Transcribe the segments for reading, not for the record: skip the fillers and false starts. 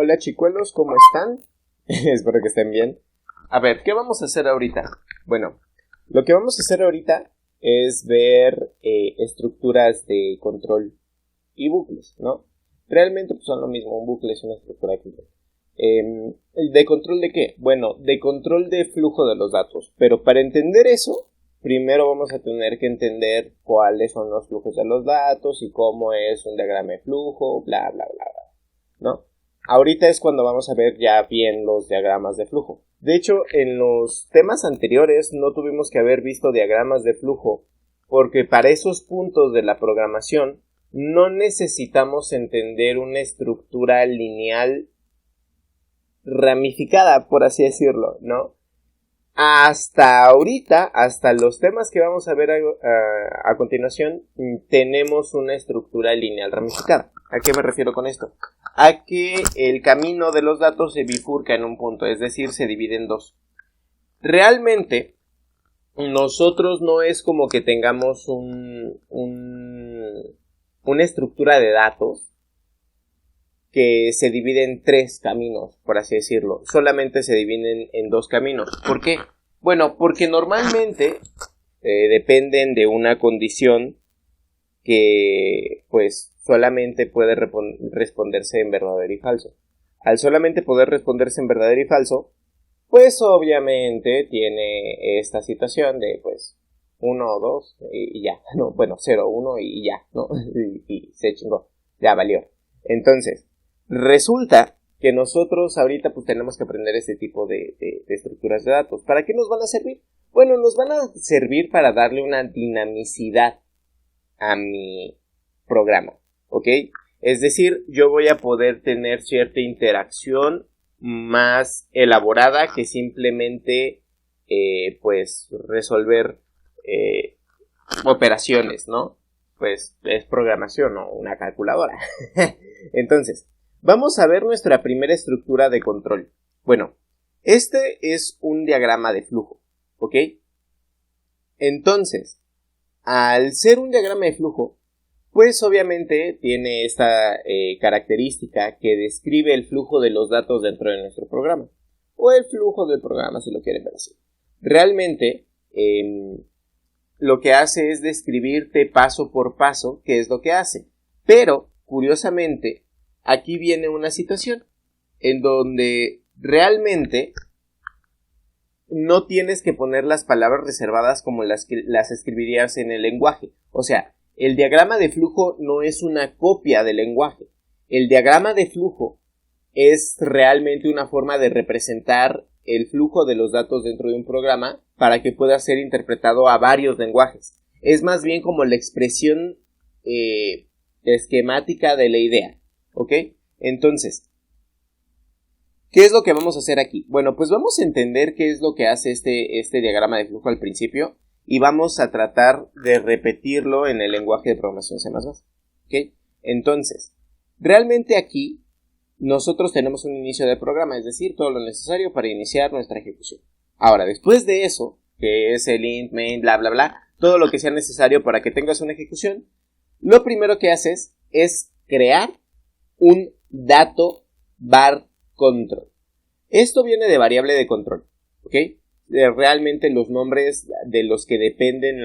Hola chicuelos, ¿cómo están? Espero que estén bien. A ver, ¿qué vamos a hacer ahorita? Bueno, lo que vamos a hacer ahorita es ver estructuras de control y bucles, ¿no? Realmente pues, son lo mismo, un bucle es una estructura de control. ¿De control de qué? Bueno, de control de flujo de los datos, pero para entender eso, primero vamos a tener que entender cuáles son los flujos de los datos y cómo es un diagrama de flujo, bla, bla, bla, bla, ¿no? Ahorita es cuando vamos a ver ya bien los diagramas de flujo. De hecho, en los temas anteriores no tuvimos que haber visto diagramas de flujo, porque para esos puntos de la programación no necesitamos entender una estructura lineal ramificada, por así decirlo, ¿no? Hasta ahorita, hasta los temas que vamos a ver a continuación, tenemos una estructura lineal ramificada. ¿A qué me refiero con esto? A que el camino de los datos se bifurca en un punto, es decir, se divide en dos. Realmente, nosotros no es como que tengamos una estructura de datos que se divide en tres caminos, por así decirlo. Solamente se dividen en dos caminos. ¿Por qué? Bueno, porque normalmente dependen de una condición que pues solamente puede responderse en verdadero y falso. Al solamente poder responderse en verdadero y falso, pues obviamente tiene esta situación de pues 1 o 2 y ya, no, bueno, 0, 1 y ya, ¿no? y se chingó, ya valió. Entonces, resulta que nosotros ahorita pues tenemos que aprender este tipo de estructuras de datos. ¿Para qué nos van a servir? Bueno, nos van a servir para darle una dinamicidad a mi programa, ¿ok? Es decir, yo voy a poder tener cierta interacción más elaborada que simplemente pues resolver operaciones, ¿no? Pues es programación, ¿no? Una calculadora. Entonces, vamos a ver nuestra primera estructura de control. Bueno, este es un diagrama de flujo, ¿ok? Entonces, al ser un diagrama de flujo, pues obviamente tiene esta característica que describe el flujo de los datos dentro de nuestro programa. O el flujo del programa, si lo quieren ver así. Realmente, lo que hace es describirte paso por paso qué es lo que hace. Pero, curiosamente, aquí viene una situación en donde realmente no tienes que poner las palabras reservadas como las escribirías en el lenguaje. O sea, el diagrama de flujo no es una copia del lenguaje. El diagrama de flujo es realmente una forma de representar el flujo de los datos dentro de un programa para que pueda ser interpretado a varios lenguajes. Es más bien como la expresión esquemática de la idea, ¿ok? Entonces, ¿qué es lo que vamos a hacer aquí? Bueno, pues vamos a entender qué es lo que hace este diagrama de flujo al principio y vamos a tratar de repetirlo en el lenguaje de programación C++, ¿ok? Entonces, realmente aquí nosotros tenemos un inicio de programa, es decir, todo lo necesario para iniciar nuestra ejecución. Ahora, después de eso, que es el int, main, bla, bla, bla, todo lo que sea necesario para que tengas una ejecución, lo primero que haces es crear un dato var control. Esto viene de variable de control, ¿ok? Realmente los nombres de los que dependen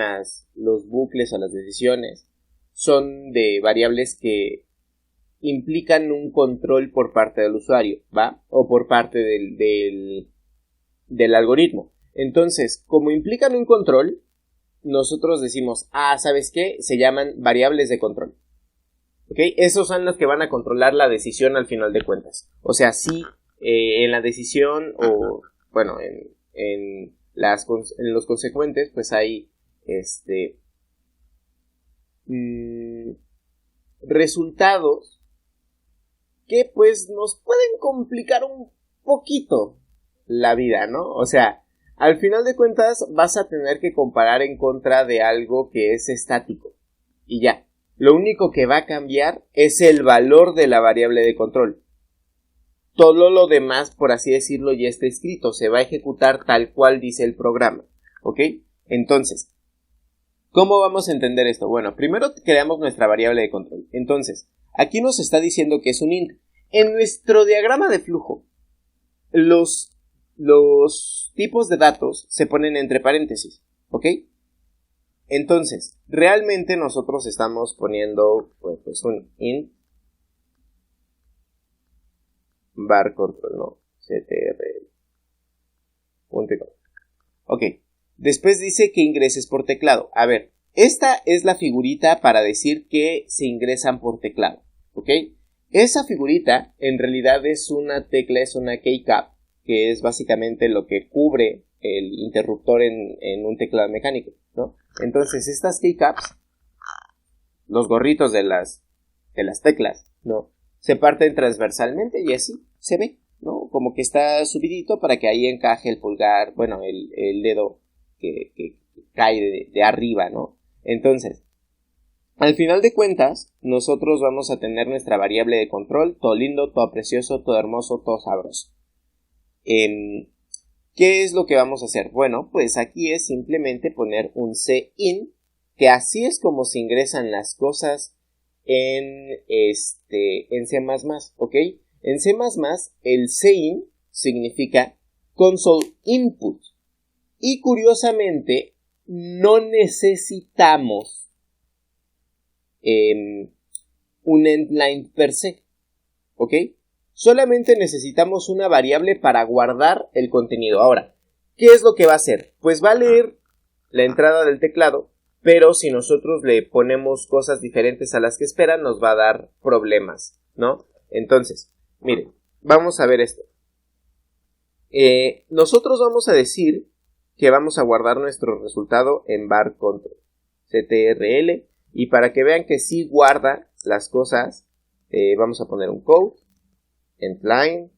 los bucles o las decisiones son de variables que implican un control por parte del usuario, ¿va? O por parte del algoritmo. Entonces, como implican un control, nosotros decimos, ¿sabes qué? Se llaman variables de control. ¿Ok? Esos son los que van a controlar la decisión al final de cuentas. O sea, si en la decisión o, bueno, en los consecuentes, pues hay resultados que pues nos pueden complicar un poquito la vida, ¿no? O sea, al final de cuentas vas a tener que comparar en contra de algo que es estático. Y ya, lo único que va a cambiar es el valor de la variable de control. Todo lo demás, por así decirlo, ya está escrito, se va a ejecutar tal cual dice el programa, ¿ok? Entonces, ¿cómo vamos a entender esto? Bueno, primero creamos nuestra variable de control. Entonces, aquí nos está diciendo que es un int. En nuestro diagrama de flujo, los tipos de datos se ponen entre paréntesis, ¿ok? Entonces, realmente nosotros estamos poniendo pues un int var control, no, ctrl. Ok, después dice que ingreses por teclado. A ver, esta es la figurita para decir que se ingresan por teclado, ¿ok? Esa figurita en realidad es una tecla, es una keycap, que es básicamente lo que cubre el interruptor en un teclado mecánico, ¿no? Entonces estas keycaps, los gorritos de las teclas, ¿no? Se parten transversalmente y así se ve, ¿no? Como que está subidito para que ahí encaje el pulgar, bueno, el dedo que cae de arriba, ¿no? Entonces, al final de cuentas, nosotros vamos a tener nuestra variable de control, todo lindo, todo precioso, todo hermoso, todo sabroso. ¿Qué es lo que vamos a hacer? Bueno, pues aquí es simplemente poner un cin, que así es como se ingresan las cosas en C++, ¿ok? En C++, el cin significa console input. Y curiosamente, no necesitamos un endline per se, ¿ok? Solamente necesitamos una variable para guardar el contenido. Ahora, ¿qué es lo que va a hacer? Pues va a leer la entrada del teclado, pero si nosotros le ponemos cosas diferentes a las que espera, nos va a dar problemas, ¿no? Entonces, miren, vamos a ver esto. Nosotros vamos a decir que vamos a guardar nuestro resultado en var control, ctrl, y para que vean que sí guarda las cosas, vamos a poner un code, endline,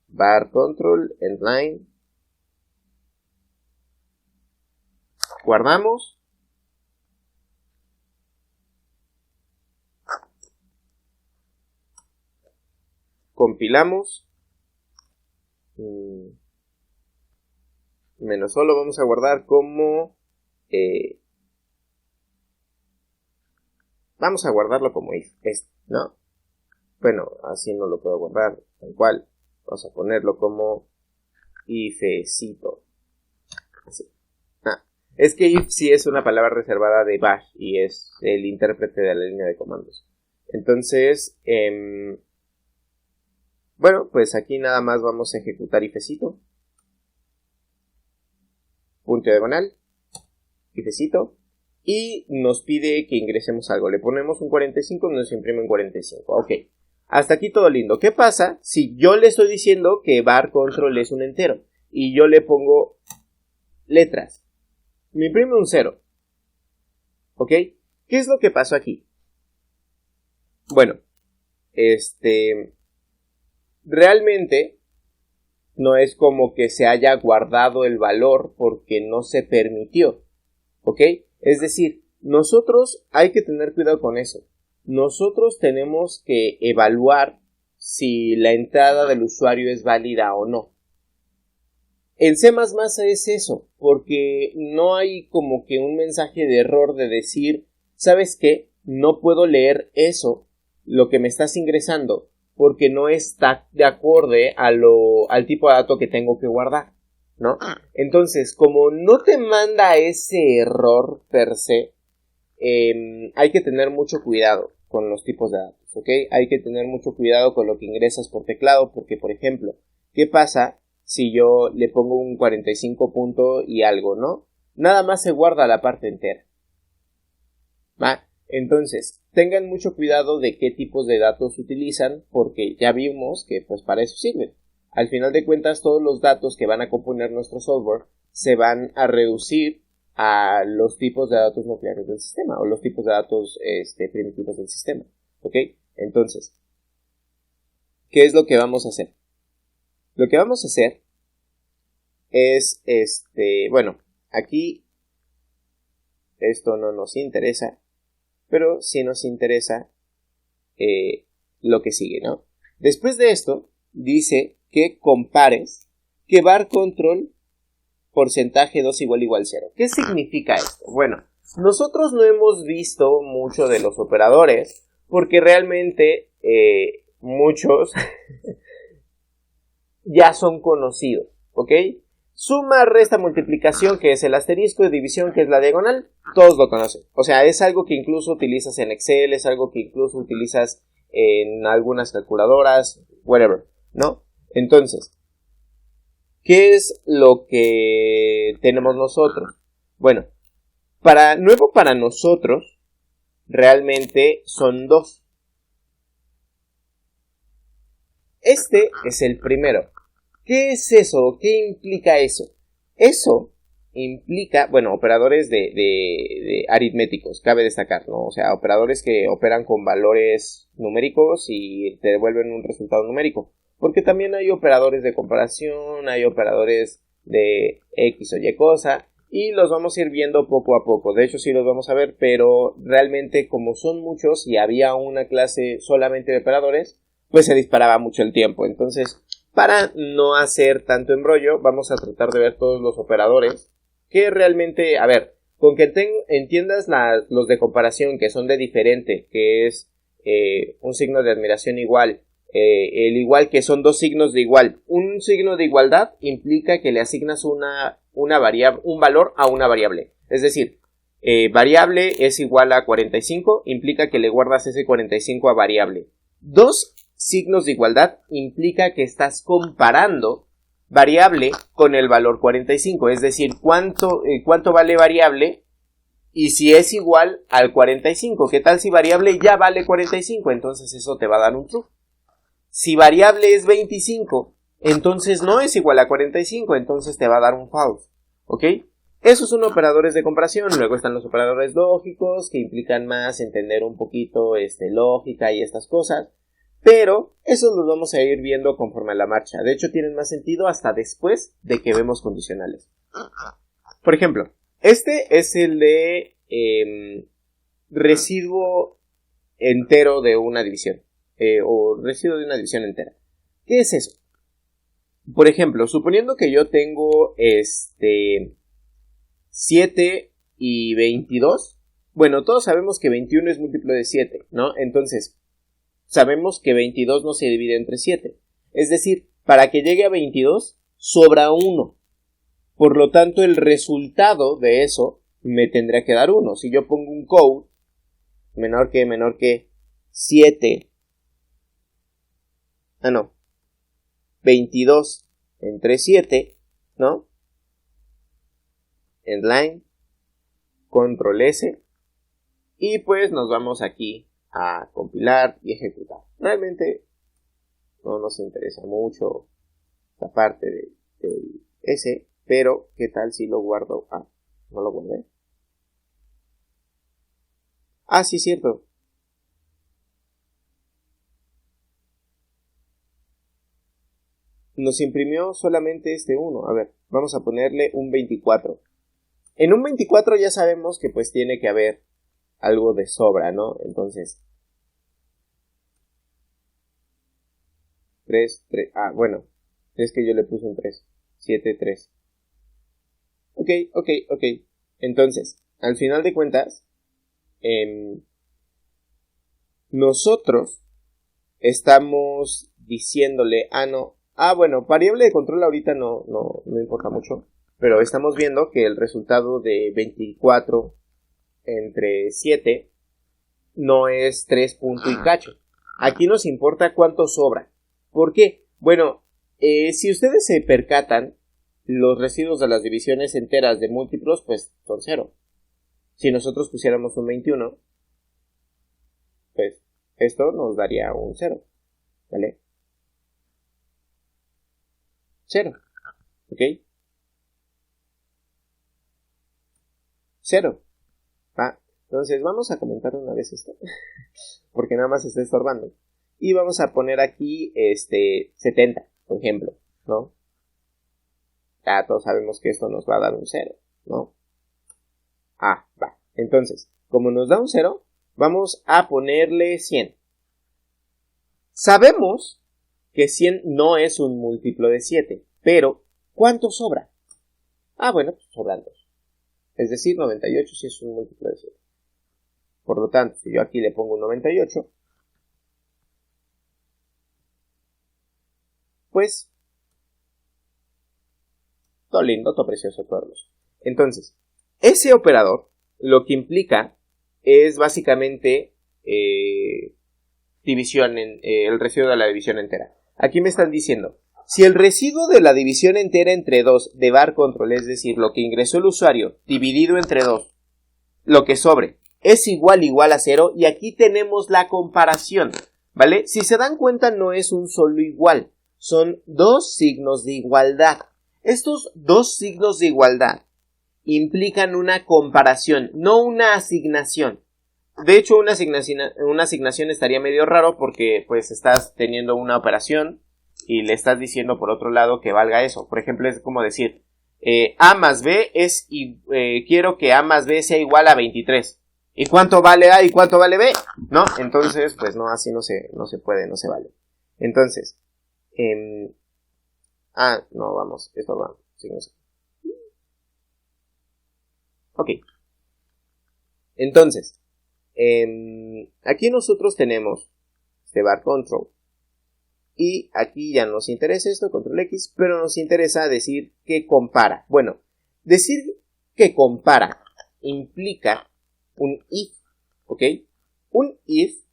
var control, endline, guardamos, compilamos, menos solo vamos a guardar como, vamos a guardarlo como if, ¿no? Bueno, así no lo puedo guardar, tal cual. Vamos a ponerlo como ifecito. Así. Es que if sí es una palabra reservada de bash y es el intérprete de la línea de comandos. Entonces, bueno, pues aquí nada más vamos a ejecutar ifecito. Punto diagonal. Ifecito. Y nos pide que ingresemos algo. Le ponemos un 45, nos imprime un 45. Ok. Hasta aquí todo lindo. ¿Qué pasa si yo le estoy diciendo que var control es un entero y yo le pongo letras? Me imprime un 0. ¿Ok? ¿Qué es lo que pasó aquí? Bueno, realmente no es como que se haya guardado el valor porque no se permitió. ¿Ok? Es decir, nosotros hay que tener cuidado con eso. Nosotros tenemos que evaluar si la entrada del usuario es válida o no. En C++ es eso, porque no hay como que un mensaje de error de decir, ¿sabes qué? No puedo leer eso, lo que me estás ingresando, porque no está de acorde al tipo de dato que tengo que guardar, ¿no? Entonces, como no te manda ese error per se, hay que tener mucho cuidado con los tipos de datos, ¿ok? Hay que tener mucho cuidado con lo que ingresas por teclado, porque, por ejemplo, ¿qué pasa si yo le pongo un 45 punto y algo, ¿no? Nada más se guarda la parte entera, ¿va? Entonces, tengan mucho cuidado de qué tipos de datos utilizan, porque ya vimos que, pues, para eso sirven. Al final de cuentas, todos los datos que van a componer nuestro software se van a reducir a los tipos de datos nucleares del sistema o los tipos de datos primitivos del sistema, ¿ok? Entonces, ¿qué es lo que vamos a hacer? Lo que vamos a hacer es, bueno, aquí esto no nos interesa, pero sí nos interesa lo que sigue, ¿no? Después de esto, dice que compares que var control porcentaje 2 igual 0. ¿Qué significa esto? Bueno, nosotros no hemos visto mucho de los operadores porque realmente, muchos ya son conocidos, ¿ok? Suma, resta, multiplicación, que es el asterisco, y división, que es la diagonal, todos lo conocen. O sea, es algo que incluso utilizas en Excel, es algo que incluso utilizas en algunas calculadoras, whatever, ¿no? Entonces, ¿qué es lo que tenemos nosotros? Bueno, nuevo para nosotros, realmente son dos. Este es el primero. ¿Qué es eso? ¿Qué implica eso? Eso implica, bueno, operadores de aritméticos, cabe destacar, ¿no? O sea, operadores que operan con valores numéricos y te devuelven un resultado numérico. Porque también hay operadores de comparación, hay operadores de X o Y cosa, y los vamos a ir viendo poco a poco. De hecho, sí los vamos a ver, pero realmente como son muchos y había una clase solamente de operadores, pues se disparaba mucho el tiempo. Entonces, para no hacer tanto embrollo, vamos a tratar de ver todos los operadores que realmente, a ver, con que entiendas los de comparación, que son de diferente, que es un signo de admiración igual, el igual, que son dos signos de igual. Un signo de igualdad implica que le asignas un valor a una variable. Es decir, variable es igual a 45, implica que le guardas ese 45 a variable. Dos signos de igualdad implica que estás comparando variable con el valor 45, es decir, cuánto vale variable y si es igual al 45. ¿Qué tal si variable ya vale 45? Entonces eso te va a dar un true. Si variable es 25, entonces no es igual a 45, entonces te va a dar un false, ¿ok? Esos son operadores de comparación. Luego están los operadores lógicos, que implican más entender un poquito lógica y estas cosas. Pero esos los vamos a ir viendo conforme a la marcha. De hecho, tienen más sentido hasta después de que vemos condicionales. Por ejemplo, este es el de residuo entero de una división. O residuo de una división entera. ¿Qué es eso? Por ejemplo, suponiendo que yo tengo 7 y 22. Bueno, todos sabemos que 21 es múltiplo de 7, ¿no? Entonces, sabemos que 22 no se divide entre 7. Es decir, para que llegue a 22, sobra 1. Por lo tanto, el resultado de eso me tendría que dar 1. Si yo pongo un code menor que 7. 22 entre 7, ¿no? Endline, control S, y pues nos vamos aquí a compilar y ejecutar. Realmente no nos interesa mucho esta parte del S, pero ¿qué tal si lo guardo? No lo guardé. Sí, cierto. Nos imprimió solamente este 1. A ver, vamos a ponerle un 24. En un 24 ya sabemos que pues tiene que haber algo de sobra, ¿no? Entonces, 3. Bueno, es que yo le puse un 3. 7, 3. Ok. Entonces, al final de cuentas, nosotros estamos diciéndole, bueno, variable de control ahorita no importa mucho, pero estamos viendo que el resultado de 24 entre 7 no es 3 punto y cacho. Aquí nos importa cuánto sobra. ¿Por qué? Bueno, si ustedes se percatan, los residuos de las divisiones enteras de múltiplos pues son 0. Si nosotros pusiéramos un 21, pues esto nos daría un 0, ¿vale? 0, ¿ok? 0. Entonces vamos a comentar una vez esto, porque nada más está estorbando. Y vamos a poner aquí 70, por ejemplo, ¿no? Ya todos sabemos que esto nos va a dar un 0, ¿no? Va. Entonces, como nos da un 0, vamos a ponerle 100. Sabemos que 100 no es un múltiplo de 7, pero ¿cuánto sobra? Bueno, pues sobran 2. Es decir, 98 sí es un múltiplo de 7. Por lo tanto, si yo aquí le pongo un 98, pues, todo lindo, todo precioso, todo hermoso. Entonces, ese operador lo que implica es básicamente división, el residuo de la división entera. Aquí me están diciendo, si el residuo de la división entera entre 2 de var control, es decir, lo que ingresó el usuario dividido entre 2, lo que sobre, es igual a 0, y aquí tenemos la comparación, ¿vale? Si se dan cuenta, no es un solo igual, son dos signos de igualdad. Estos dos signos de igualdad implican una comparación, no una asignación. De hecho, una asignación estaría medio raro porque pues estás teniendo una operación y le estás diciendo por otro lado que valga eso. Por ejemplo, es como decir, A más B es quiero que A más B sea igual a 23. ¿Y cuánto vale A y cuánto vale B? ¿No? Entonces, pues no, así no se puede, no se vale. Entonces, no, vamos, esto va, sí, no sé. Ok. Entonces, aquí nosotros tenemos este var control. Y aquí ya nos interesa esto, control X, pero nos interesa decir que compara. Bueno, decir que compara implica un if, ¿ok? Un if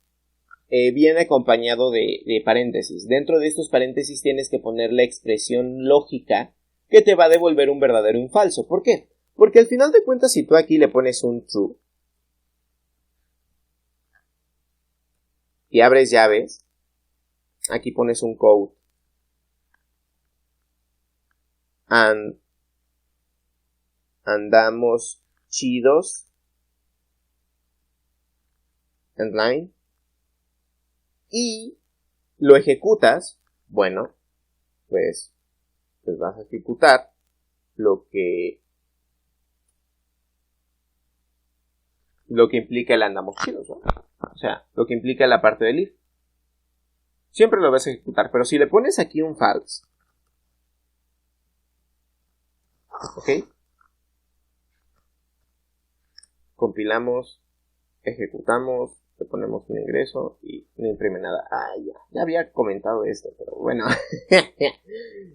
viene acompañado de paréntesis. Dentro de estos paréntesis tienes que poner la expresión lógica que te va a devolver un verdadero y un falso. ¿Por qué? Porque al final de cuentas, si tú aquí le pones un true y abres llaves, aquí pones un code andamos chidos and line y lo ejecutas, bueno, pues vas a ejecutar lo que implica el andamos chidos, ¿no? O sea, lo que implica la parte del if. Siempre lo vas a ejecutar, pero si le pones aquí un false, ¿ok? Compilamos, ejecutamos, le ponemos un ingreso y no imprime nada. Ya había comentado esto, pero bueno.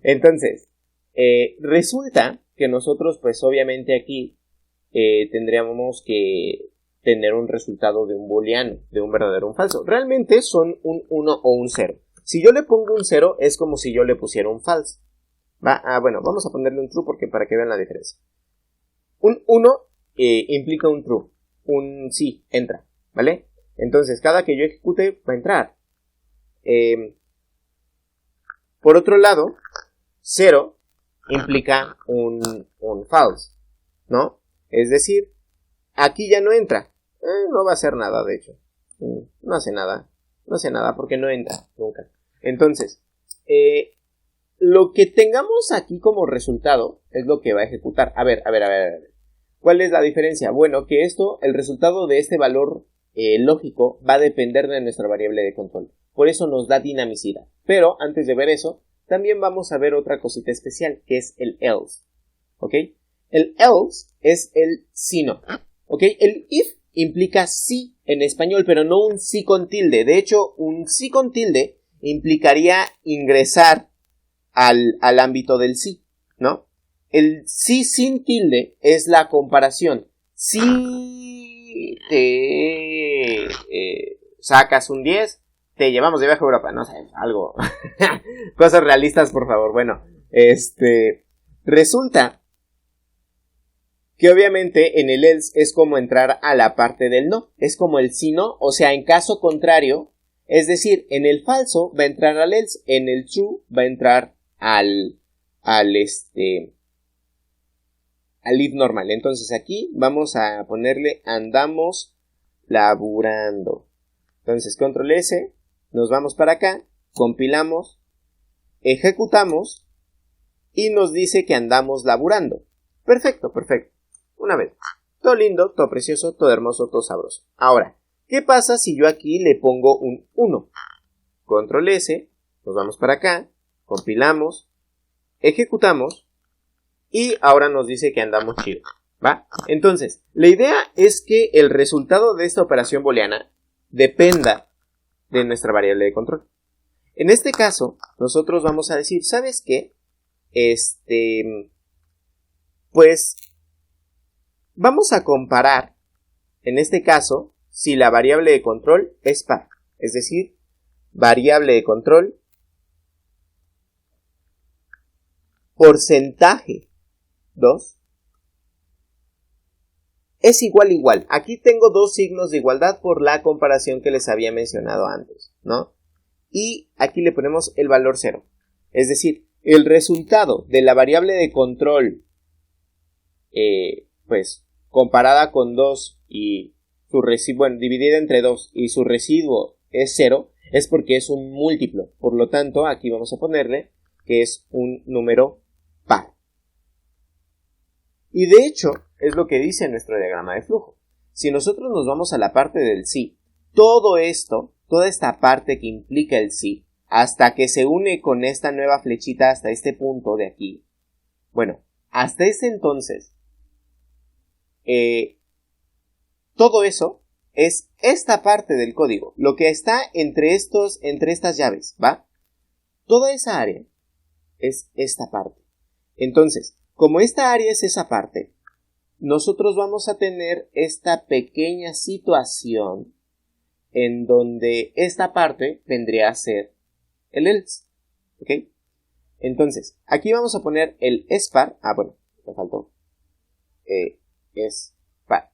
Entonces, resulta que nosotros, pues obviamente aquí tendríamos que tener un resultado de un booleano, de un verdadero o un falso. Realmente son un 1 o un 0. Si yo le pongo un 0, es como si yo le pusiera un false. Bueno, vamos a ponerle un true porque para que vean la diferencia. Un 1 implica un true. Un sí, entra, ¿vale? Entonces, cada que yo ejecute, va a entrar. Por otro lado, 0 implica un false, ¿no? Es decir, aquí ya no entra. No va a hacer nada, de hecho. No hace nada. No hace nada porque no entra nunca. Entonces, lo que tengamos aquí como resultado es lo que va a ejecutar. A ver. ¿Cuál es la diferencia? Bueno, que el resultado de este valor lógico va a depender de nuestra variable de control. Por eso nos da dinamicidad. Pero antes de ver eso, también vamos a ver otra cosita especial, que es el else. ¿Ok? El else es el si no. ¿Ok? El if implica sí en español, pero no un sí con tilde. De hecho, un sí con tilde implicaría ingresar al ámbito del sí, ¿no? El sí sin tilde es la comparación. Si te sacas un 10, te llevamos de viaje a Europa. No sé, algo. Cosas realistas, por favor. Bueno, resulta que obviamente en el else es como entrar a la parte del no. Es como el si no, o sea, en caso contrario, es decir, en el falso va a entrar al else, en el true va a entrar al if normal. Entonces aquí vamos a ponerle andamos laburando. Entonces control S, nos vamos para acá, compilamos, ejecutamos y nos dice que andamos laburando. Perfecto. Una vez. Todo lindo, todo precioso, todo hermoso, todo sabroso. Ahora, ¿qué pasa si yo aquí le pongo un 1? Control S, nos vamos para acá, compilamos, ejecutamos y ahora nos dice que andamos chido, ¿va? Entonces, la idea es que el resultado de esta operación booleana dependa de nuestra variable de control. En este caso, nosotros vamos a decir, ¿sabes qué? Pues vamos a comparar, en este caso, si la variable de control es par. Es decir, variable de control porcentaje 2 es igual. Aquí tengo dos signos de igualdad por la comparación que les había mencionado antes, ¿no? Y aquí le ponemos el valor 0. Es decir, el resultado de la variable de control, pues, comparada con 2 y su residuo, bueno, dividida entre 2 y su residuo es 0, es porque es un múltiplo. Por lo tanto, aquí vamos a ponerle que es un número par. Y de hecho, es lo que dice nuestro diagrama de flujo. Si nosotros nos vamos a la parte del sí, todo esto, toda esta parte que implica el sí, hasta que se une con esta nueva flechita hasta este punto de aquí. Bueno, hasta ese entonces, todo eso es esta parte del código, lo que está entre estas llaves, ¿va? Toda esa área es esta parte. Entonces, como esta área es esa parte, nosotros vamos a tener esta pequeña situación en donde esta parte vendría a ser el else, ¿ok? Entonces, aquí vamos a poner el es par, bueno, me faltó, es par,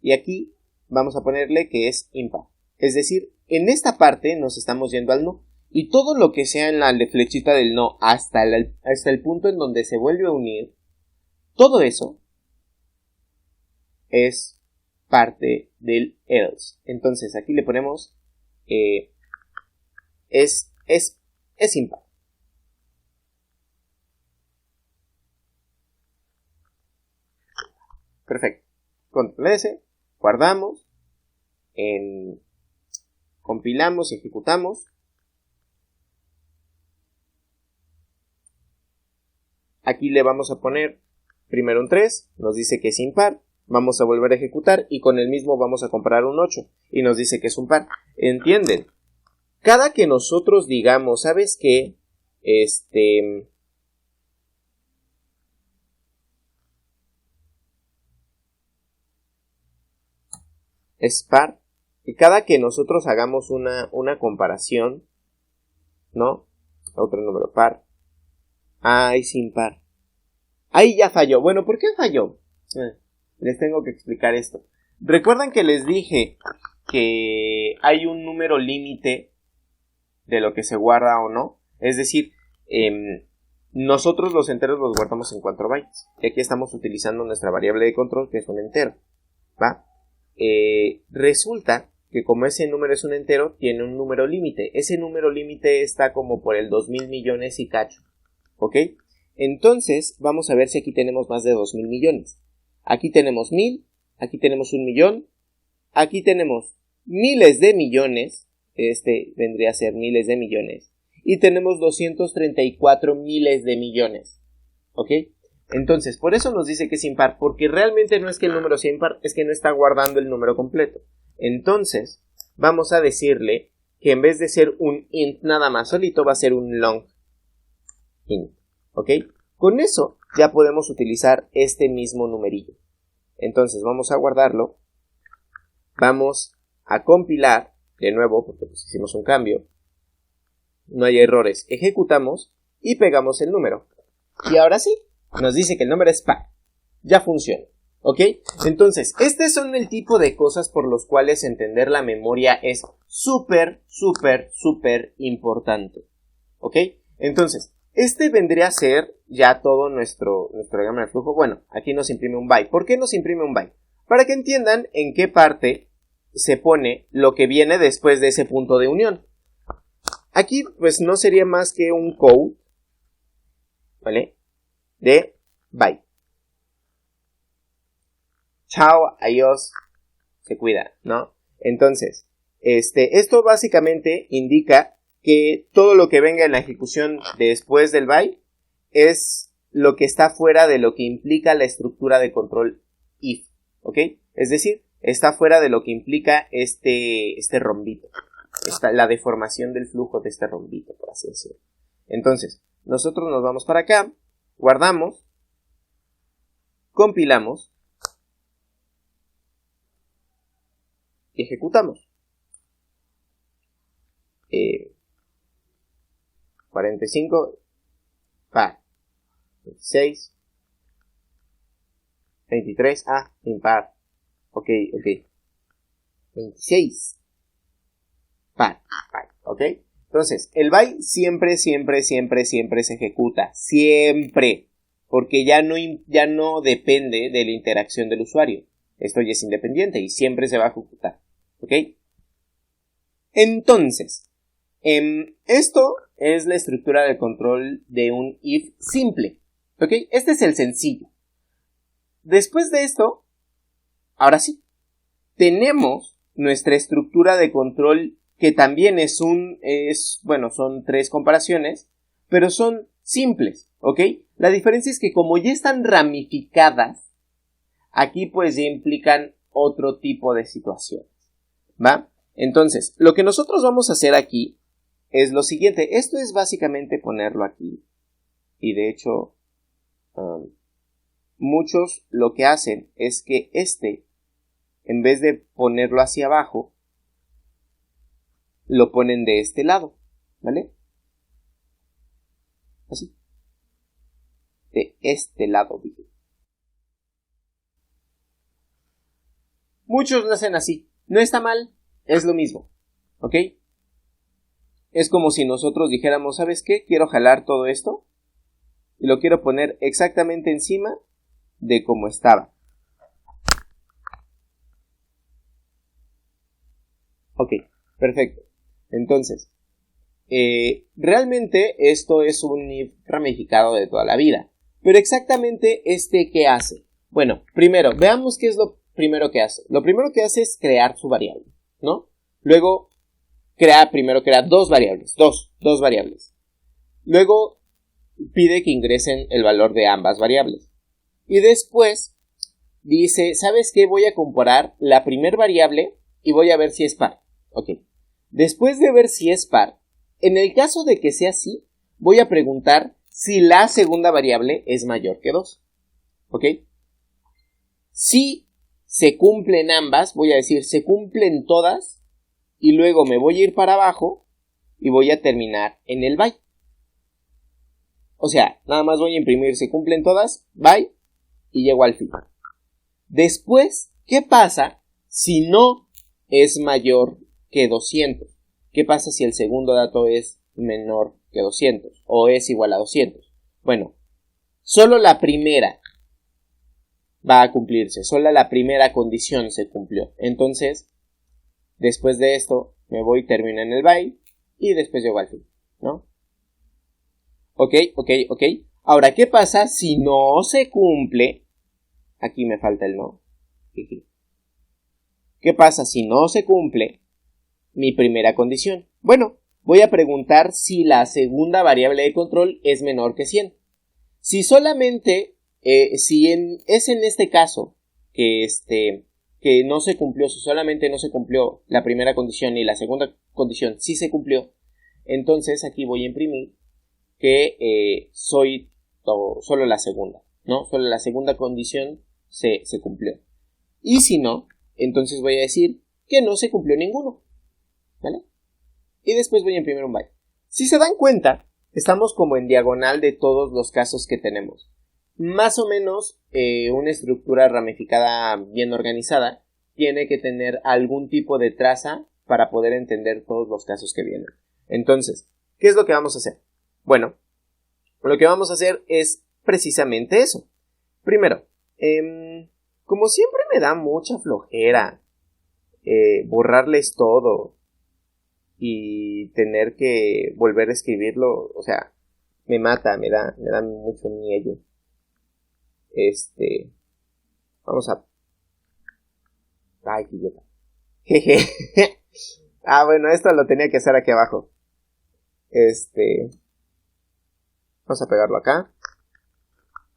y aquí vamos a ponerle que es impar, es decir, en esta parte nos estamos yendo al no, y todo lo que sea en la flechita del no hasta el punto en donde se vuelve a unir, todo eso es parte del else. Entonces aquí le ponemos es impar. Perfecto. Control S, guardamos, compilamos y ejecutamos. Aquí le vamos a poner primero un 3, nos dice que es impar, vamos a volver a ejecutar y con el mismo vamos a comparar un 8 y nos dice que es un par. ¿Entienden? Cada que nosotros digamos, ¿sabes qué? Es par, y cada que nosotros hagamos una comparación, ¿no? Otro número par. Es impar. Ahí ya falló. Bueno, ¿por qué falló? Les tengo que explicar esto. ¿Recuerdan que les dije que hay un número límite de lo que se guarda o no? Es decir, nosotros los enteros los guardamos en 4 bytes. Y aquí estamos utilizando nuestra variable de control, que es un entero, ¿va? Resulta que como ese número es un entero, tiene un número límite. Ese número límite está como por el 2,000 millones y cacho. ¿Ok? Entonces, vamos a ver si aquí tenemos más de 2,000 millones. Aquí tenemos 1,000, aquí tenemos 1,000,000, aquí tenemos miles de millones, vendría a ser miles de millones, y tenemos 234 miles de millones. ¿Ok? Entonces, por eso nos dice que es impar, porque realmente no es que el número sea impar, es que no está guardando el número completo. Entonces, vamos a decirle que en vez de ser un int nada más solito, va a ser un long int. ¿Ok? Con eso ya podemos utilizar este mismo numerillo. Entonces, vamos a guardarlo. Vamos a compilar de nuevo, porque pues hicimos un cambio. No hay errores. Ejecutamos y pegamos el número. Y ahora sí, nos dice que el número es par. Ya funciona. ¿Ok? Entonces, estos son el tipo de cosas por los cuales entender la memoria es súper importante. ¿Ok? Entonces, vendría a ser ya todo nuestro diagrama de flujo. Bueno, aquí nos imprime un byte. ¿Por qué nos imprime un byte? Para que entiendan en qué parte se pone lo que viene después de ese punto de unión. Aquí, pues, no sería más que un code, ¿vale? De byte. Chao, adiós, se cuida, ¿no? Entonces, esto básicamente indica que todo lo que venga en la ejecución después del byte es lo que está fuera de lo que implica la estructura de control if, ¿ok? Es decir, está fuera de lo que implica este rombito. la deformación del flujo de este rombito, por así decirlo. Entonces, nosotros nos vamos para acá, guardamos, compilamos y ejecutamos. 45, 26, 23, impar. Ok. 26. Par. Ok. Entonces, el by siempre se ejecuta. Siempre. Porque ya no depende de la interacción del usuario. Esto ya es independiente y siempre se va a ejecutar. Ok. Entonces, esto es la estructura de control de un if simple. Ok. Este es el sencillo. Después de esto, ahora sí, tenemos nuestra estructura de control que también son 3 comparaciones, pero son simples, ¿ok? La diferencia es que como ya están ramificadas, aquí pues ya implican otro tipo de situaciones, ¿va? Entonces, lo que nosotros vamos a hacer aquí es lo siguiente. Esto es básicamente ponerlo aquí. Y de hecho, muchos lo que hacen es que en vez de ponerlo hacia abajo, lo ponen de este lado, ¿vale? Así. De este lado, dije. Muchos lo hacen así. No está mal, es lo mismo, ¿ok? Es como si nosotros dijéramos, ¿sabes qué? Quiero jalar todo esto y lo quiero poner exactamente encima de como estaba. Ok, perfecto. Entonces, realmente esto es un if ramificado de toda la vida. Pero exactamente ¿qué hace? Bueno, primero, veamos qué es lo primero que hace. Lo primero que hace es crear su variable, ¿no? Luego, crea dos variables, dos variables. Luego, pide que ingresen el valor de ambas variables. Y después, dice, ¿sabes qué? Voy a comparar la primera variable y voy a ver si es par. Ok. Después de ver si es par, en el caso de que sea así, voy a preguntar si la segunda variable es mayor que 2. ¿Ok? Si se cumplen ambas, voy a decir se cumplen todas, y luego me voy a ir para abajo y voy a terminar en el by. O sea, nada más voy a imprimir se cumplen todas, by, y llego al fin. Después, ¿qué pasa si no es mayor que 200? ¿Qué pasa si el segundo dato es menor que 200 o es igual a 200? Bueno, solo la primera va a cumplirse, solo la primera condición se cumplió. Entonces, después de esto, me voy, termino en el by y después llego al fin, ¿no? Ok. Ahora, ¿qué pasa si no se cumple? Aquí me falta el no. ¿Qué pasa si no se cumple mi primera condición? Bueno, voy a preguntar si la segunda variable de control es menor que 100. Si solamente, es en este caso que no se cumplió, si solamente no se cumplió la primera condición y la segunda condición sí se cumplió, entonces aquí voy a imprimir que solo la segunda, ¿no? Solo la segunda condición se cumplió. Y si no, entonces voy a decir que no se cumplió ninguno, ¿vale? Y después voy a imprimir un byte. Si se dan cuenta, estamos como en diagonal de todos los casos que tenemos. Más o menos una estructura ramificada bien organizada tiene que tener algún tipo de traza para poder entender todos los casos que vienen. Entonces, ¿qué es lo que vamos a hacer? Bueno, lo que vamos a hacer es precisamente eso. Primero, como siempre me da mucha flojera borrarles todo y tener que volver a escribirlo, o sea, me mata, me da mucho miedo. Vamos a... Ay, qué idiota. Jeje. Bueno, esto lo tenía que hacer aquí abajo. Vamos a pegarlo acá.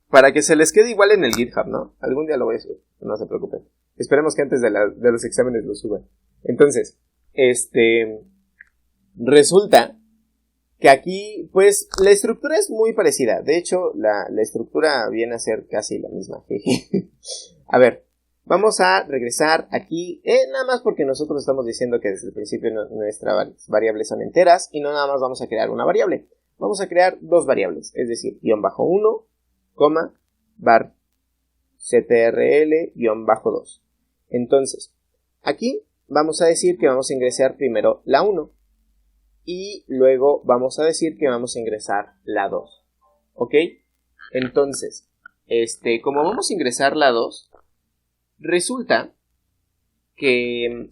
Para que se les quede igual en el GitHub, ¿no? Algún día lo voy a subir, no se preocupen. Esperemos que antes de los exámenes lo suban. Entonces, resulta que aquí, pues, la estructura es muy parecida. De hecho, la estructura viene a ser casi la misma. A ver, vamos a regresar aquí, nada más porque nosotros estamos diciendo que desde el principio nuestras variables son enteras y no nada más vamos a crear una variable. Vamos a crear dos variables, es decir, _1, var ctrl_2. Entonces, aquí vamos a decir que vamos a ingresar primero la 1 y luego vamos a decir que vamos a ingresar la 2. ¿Ok? Entonces, como vamos a ingresar la 2, resulta que...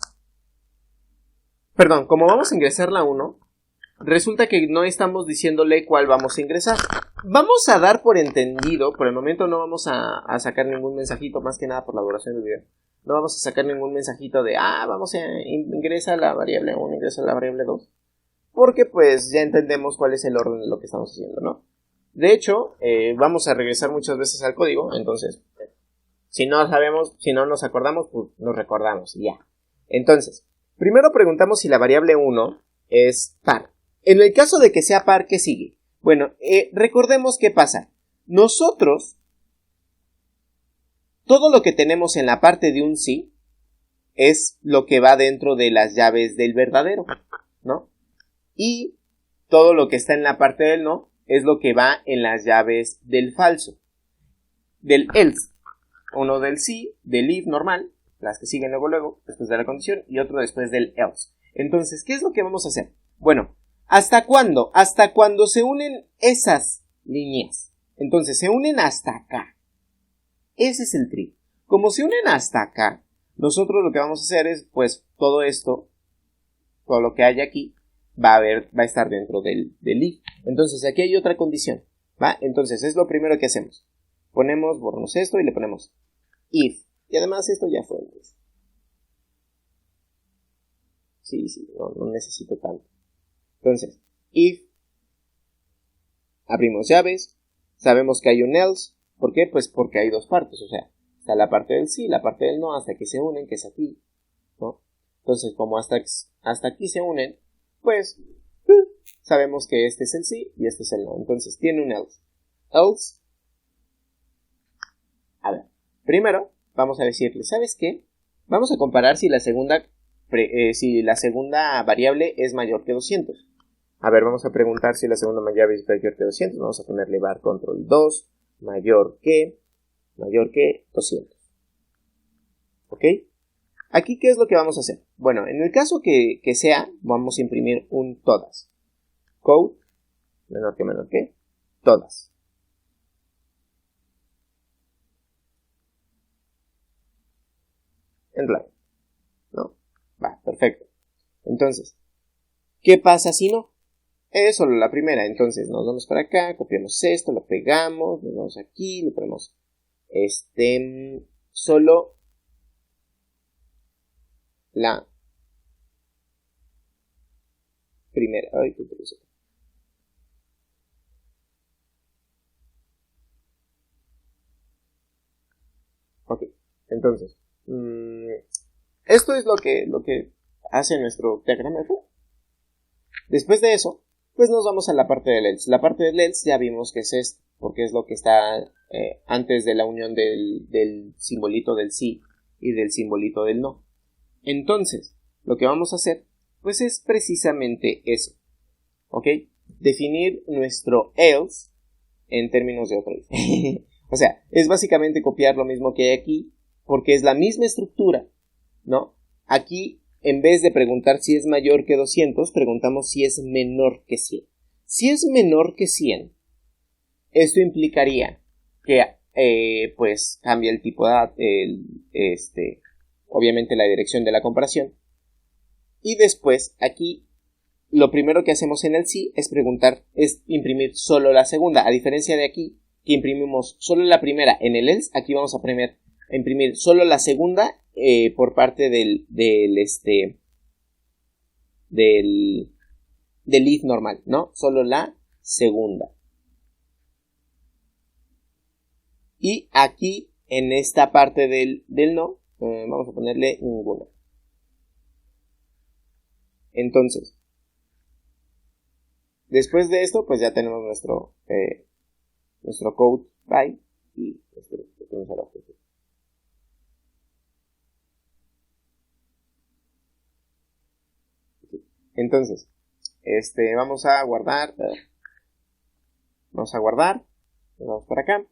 Perdón, como vamos a ingresar la 1, resulta que no estamos diciéndole cuál vamos a ingresar. Vamos a dar por entendido, por el momento no vamos a sacar ningún mensajito, más que nada por la duración del video. No vamos a sacar ningún mensajito de, vamos a ingresar la variable 1, ingresa la variable 2. Porque pues ya entendemos cuál es el orden de lo que estamos haciendo, ¿no? De hecho, vamos a regresar muchas veces al código, entonces, si no sabemos, si no nos acordamos, pues nos recordamos y ya. Entonces, primero preguntamos si la variable 1 es par. En el caso de que sea par, ¿qué sigue? Bueno, recordemos qué pasa. Nosotros, todo lo que tenemos en la parte de un sí, es lo que va dentro de las llaves del verdadero, ¿no? Y todo lo que está en la parte del no es lo que va en las llaves del falso. Del else. Uno del sí, del if normal, las que siguen luego, después de la condición, y otro después del else. Entonces, ¿qué es lo que vamos a hacer? Bueno, ¿hasta cuándo? Hasta cuando se unen esas líneas. Entonces, se unen hasta acá. Ese es el trick. Como se unen hasta acá, nosotros lo que vamos a hacer es, pues, todo esto, todo lo que hay aquí, va a estar dentro del if. Entonces, aquí hay otra condición, ¿va? Entonces, es lo primero que hacemos. Borramos esto y le ponemos if. Y además esto ya fue. Sí, no necesito tanto. Entonces, if, abrimos llaves, sabemos que hay un else. ¿Por qué? Pues porque hay dos partes, o sea, está la parte del sí, la parte del no, hasta que se unen, que es aquí, ¿no? Entonces, como hasta aquí se unen, pues sabemos que este es el sí y este es el no. Entonces, tiene un else. Else, a ver, primero vamos a decirle, ¿sabes qué? Vamos a comparar si la segunda variable es mayor que 200. A ver, vamos a preguntar si la segunda variable es mayor que 200. Vamos a ponerle var control 2 mayor que 200. ¿Ok? Aquí, ¿qué es lo que vamos a hacer? Bueno, en el caso que sea, vamos a imprimir un todas. Code, menor que, todas. En blanco, ¿no? Va, perfecto. Entonces, ¿qué pasa si no? Es solo la primera. Entonces, nos vamos para acá, copiamos esto, lo pegamos, nos vamos aquí, le ponemos solo la primera. Ay, qué curioso. Ok, entonces, esto es lo que hace nuestro diagrama de flujo. Después de eso, pues nos vamos a la parte del else. La parte del else ya vimos que es esto, porque es lo que está antes de la unión del simbolito del sí y del simbolito del no. Entonces, lo que vamos a hacer, pues es precisamente eso, ¿ok? Definir nuestro else en términos de otra vez. O sea, es básicamente copiar lo mismo que hay aquí, porque es la misma estructura, ¿no? Aquí, en vez de preguntar si es mayor que 200, preguntamos si es menor que 100. Si es menor que 100, esto implicaría que, pues, cambia el tipo de obviamente la dirección de la comparación. Y después, aquí, lo primero que hacemos en el sí es imprimir solo la segunda. A diferencia de aquí, que imprimimos solo la primera en el else, aquí vamos a imprimir solo la segunda por parte del if normal, ¿no? Solo la segunda. Y aquí, en esta parte del no, vamos a ponerle ninguna. Entonces, Después de esto, pues ya tenemos nuestro code by y tenemos a la objetivo. Entonces, vamos a guardar. Vamos por acá,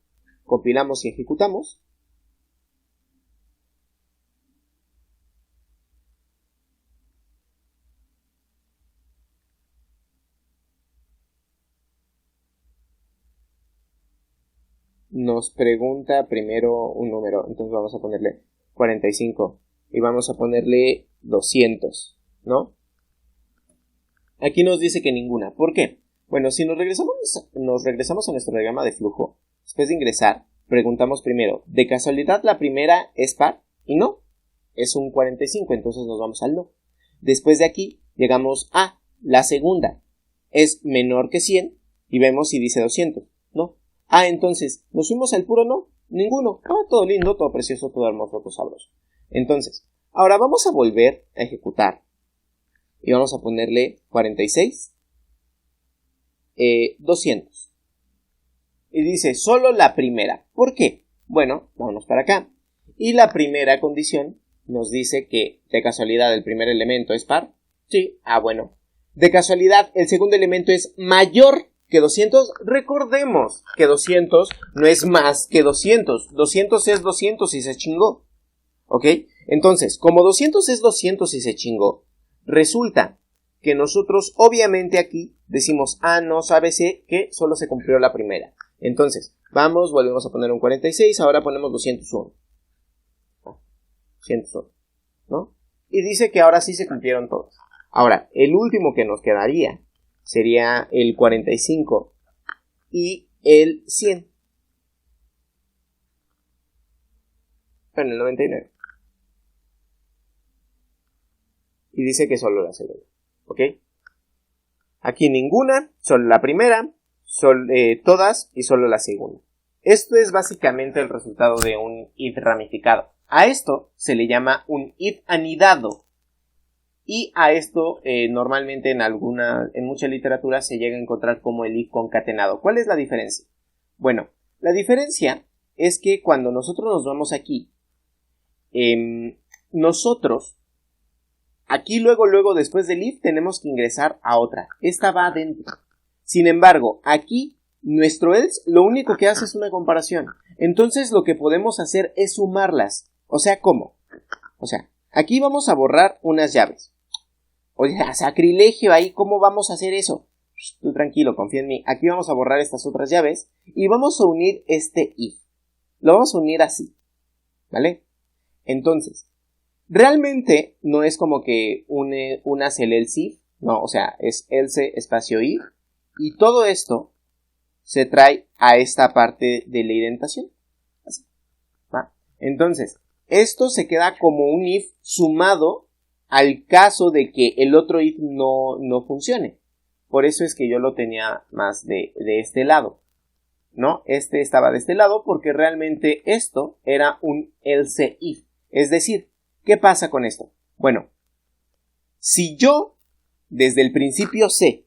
compilamos y ejecutamos. Nos pregunta primero un número, entonces vamos a ponerle 45 y vamos a ponerle 200, ¿no? Aquí nos dice que ninguna. ¿Por qué? Bueno, si nos regresamos a nuestro diagrama de flujo, después de ingresar, preguntamos primero, ¿de casualidad la primera es par? Y no, es un 45, entonces nos vamos al no. Después de aquí, llegamos a la segunda, es menor que 100, y vemos si dice 200, ¿no? Entonces, ¿nos fuimos al puro no? Ninguno. Todo lindo, todo precioso, todo hermoso, todo sabroso. Entonces, ahora vamos a volver a ejecutar. Y vamos a ponerle 46, 200. Y dice solo la primera. ¿Por qué? Bueno, vámonos para acá. Y la primera condición nos dice que de casualidad el primer elemento es par. Sí, bueno. De casualidad el segundo elemento es mayor que 200. Recordemos que 200 no es más que 200. 200 es 200 y se chingó. ¿Ok? Entonces, como 200 es 200 y se chingó, resulta que nosotros obviamente aquí decimos, no, ¿sabes que solo se cumplió la primera? Entonces, volvemos a poner un 46, ahora ponemos 201. 201, ¿no? Y dice que ahora sí se cumplieron todos. Ahora, el último que nos quedaría sería el 45 y el 100. Pero el 99. Y dice que solo la segunda. ¿Ok? Aquí ninguna, solo la primera, todas y solo la segunda. Esto es básicamente el resultado de un if ramificado. A esto se le llama un if anidado. Y a esto normalmente en mucha literatura se llega a encontrar como el if concatenado. ¿Cuál es la diferencia? Bueno, la diferencia es que cuando nosotros nos vamos aquí, nosotros aquí luego después del if tenemos que ingresar a otra. Esta va adentro. Sin embargo, aquí nuestro else lo único que hace es una comparación. Entonces lo que podemos hacer es sumarlas. O sea, ¿cómo? O sea, aquí vamos a borrar unas llaves. Oye, sacrilegio ahí, ¿cómo vamos a hacer eso? Tú tranquilo, confía en mí. Aquí vamos a borrar estas otras llaves y vamos a unir este if. Lo vamos a unir así. ¿Vale? Entonces, realmente no es como que unas el else if, no, o sea, es else espacio if, y todo esto se trae a esta parte de la indentación. Así, ¿va? Entonces, esto se queda como un if sumado al caso de que el otro if no funcione. Por eso es que yo lo tenía más de este lado, ¿no? Este estaba de este lado porque realmente esto era un else if. Es decir, ¿qué pasa con esto? Bueno, si yo desde el principio sé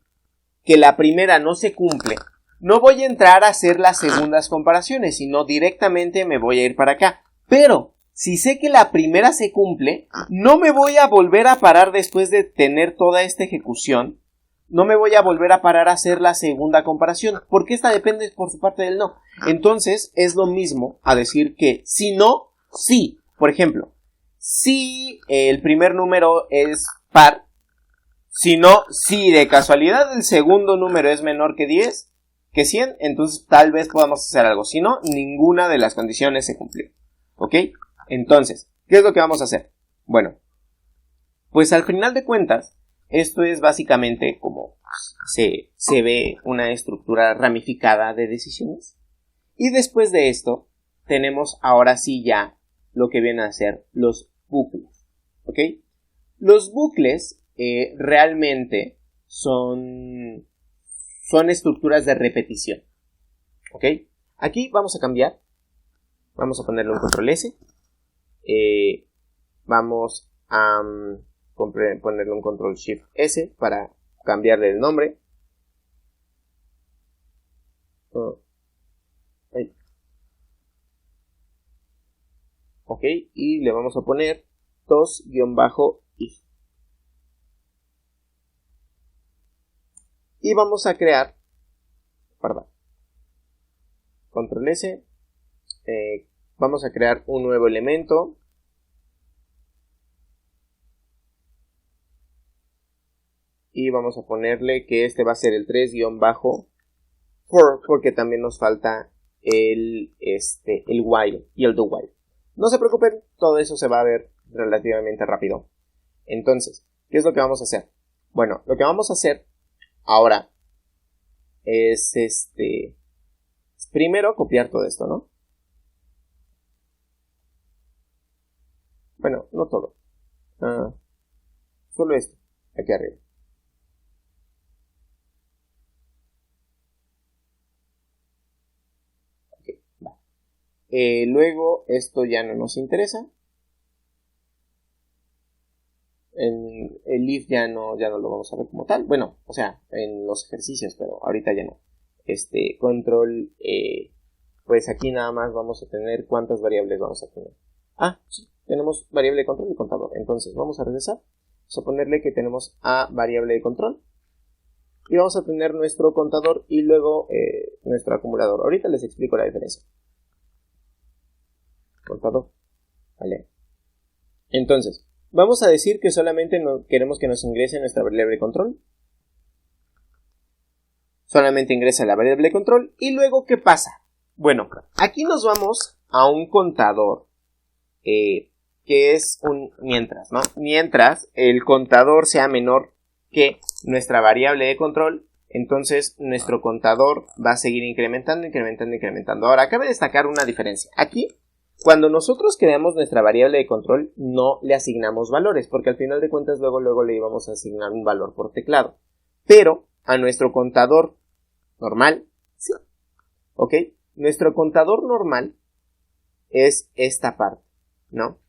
que la primera no se cumple, no voy a entrar a hacer las segundas comparaciones, sino directamente me voy a ir para acá. Pero si sé que la primera se cumple, no me voy a volver a parar después de tener toda esta ejecución. No me voy a volver a parar a hacer la segunda comparación, porque esta depende por su parte del no. Entonces es lo mismo a decir que si no, sí. Por ejemplo, si el primer número es par, si no, si de casualidad el segundo número es menor que 10, que 100, entonces tal vez podamos hacer algo. Si no, ninguna de las condiciones se cumplió. ¿Ok? Entonces, ¿qué es lo que vamos a hacer? Bueno, pues al final de cuentas, esto es básicamente como se ve una estructura ramificada de decisiones. Y después de esto, tenemos ahora sí ya lo que vienen a ser los bucles. ¿Ok? Los bucles realmente son estructuras de repetición. ¿Ok? Aquí vamos a cambiar. Vamos a ponerle un control S. Vamos a ponerle un control Shift S para cambiarle el nombre. Ahí. Ok, y le vamos a poner 2-if. Y vamos a crear, perdón, control S, vamos a crear un nuevo elemento. Y vamos a ponerle que este va a ser el 3-for, porque también nos falta el while y el do while. No se preocupen, todo eso se va a ver relativamente rápido. Entonces, ¿qué es lo que vamos a hacer? Bueno, lo que vamos a hacer ahora es primero copiar todo esto, ¿no? Bueno, no todo. Solo esto, aquí arriba. Okay, va. Luego, esto ya no nos interesa. El if ya no lo vamos a ver como tal. Bueno, o sea, en los ejercicios, pero ahorita ya no. Control, pues aquí nada más vamos a tener cuántas variables vamos a tener. Sí, tenemos variable de control y contador. Entonces vamos a regresar. Vamos a ponerle que tenemos a variable de control. Y vamos a tener nuestro contador y luego nuestro acumulador. Ahorita les explico la diferencia. Contador. Vale. Entonces, vamos a decir que solamente queremos que nos ingrese nuestra variable de control. Solamente ingresa la variable de control. Y luego, ¿qué pasa? Bueno, aquí nos vamos a un contador. Que es un mientras, ¿no? Mientras el contador sea menor que nuestra variable de control, entonces nuestro contador va a seguir incrementando. Ahora, cabe destacar una diferencia. Aquí, cuando nosotros creamos nuestra variable de control, no le asignamos valores, porque al final de cuentas luego le íbamos a asignar un valor por teclado. Pero a nuestro contador normal, sí. ¿Ok? Nuestro contador normal es esta parte, ¿no?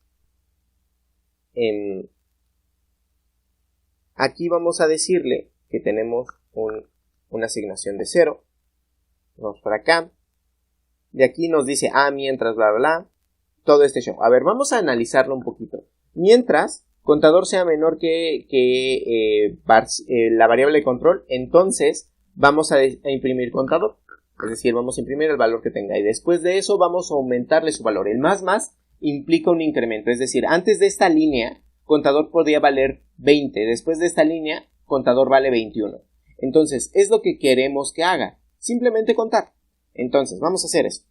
Aquí vamos a decirle que tenemos una asignación de 0. Vamos por acá. De aquí nos dice, mientras, bla, bla, bla. Todo este show. A ver, vamos a analizarlo un poquito. Mientras contador sea menor que la variable de control, entonces vamos a imprimir contador. Es decir, vamos a imprimir el valor que tenga. Y después de eso vamos a aumentarle su valor. El más implica un incremento. Es decir, antes de esta línea, contador podría valer 20. Después de esta línea, contador vale 21. Entonces, es lo que queremos que haga. Simplemente contar. Entonces, vamos a hacer eso.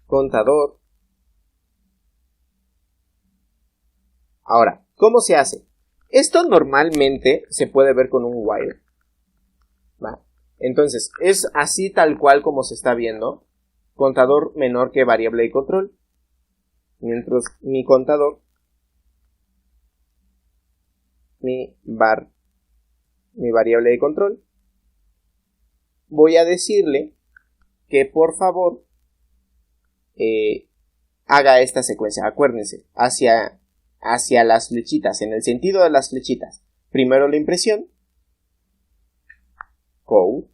Contador. Ahora, ¿cómo se hace? Esto normalmente se puede ver con un while. ¿Va? Entonces, es así tal cual como se está viendo. Contador menor que variable de control. Mientras mi contador, mi variable de control, voy a decirle que por favor haga esta secuencia. Acuérdense, hacia las flechitas, en el sentido de las flechitas. Primero la impresión, code,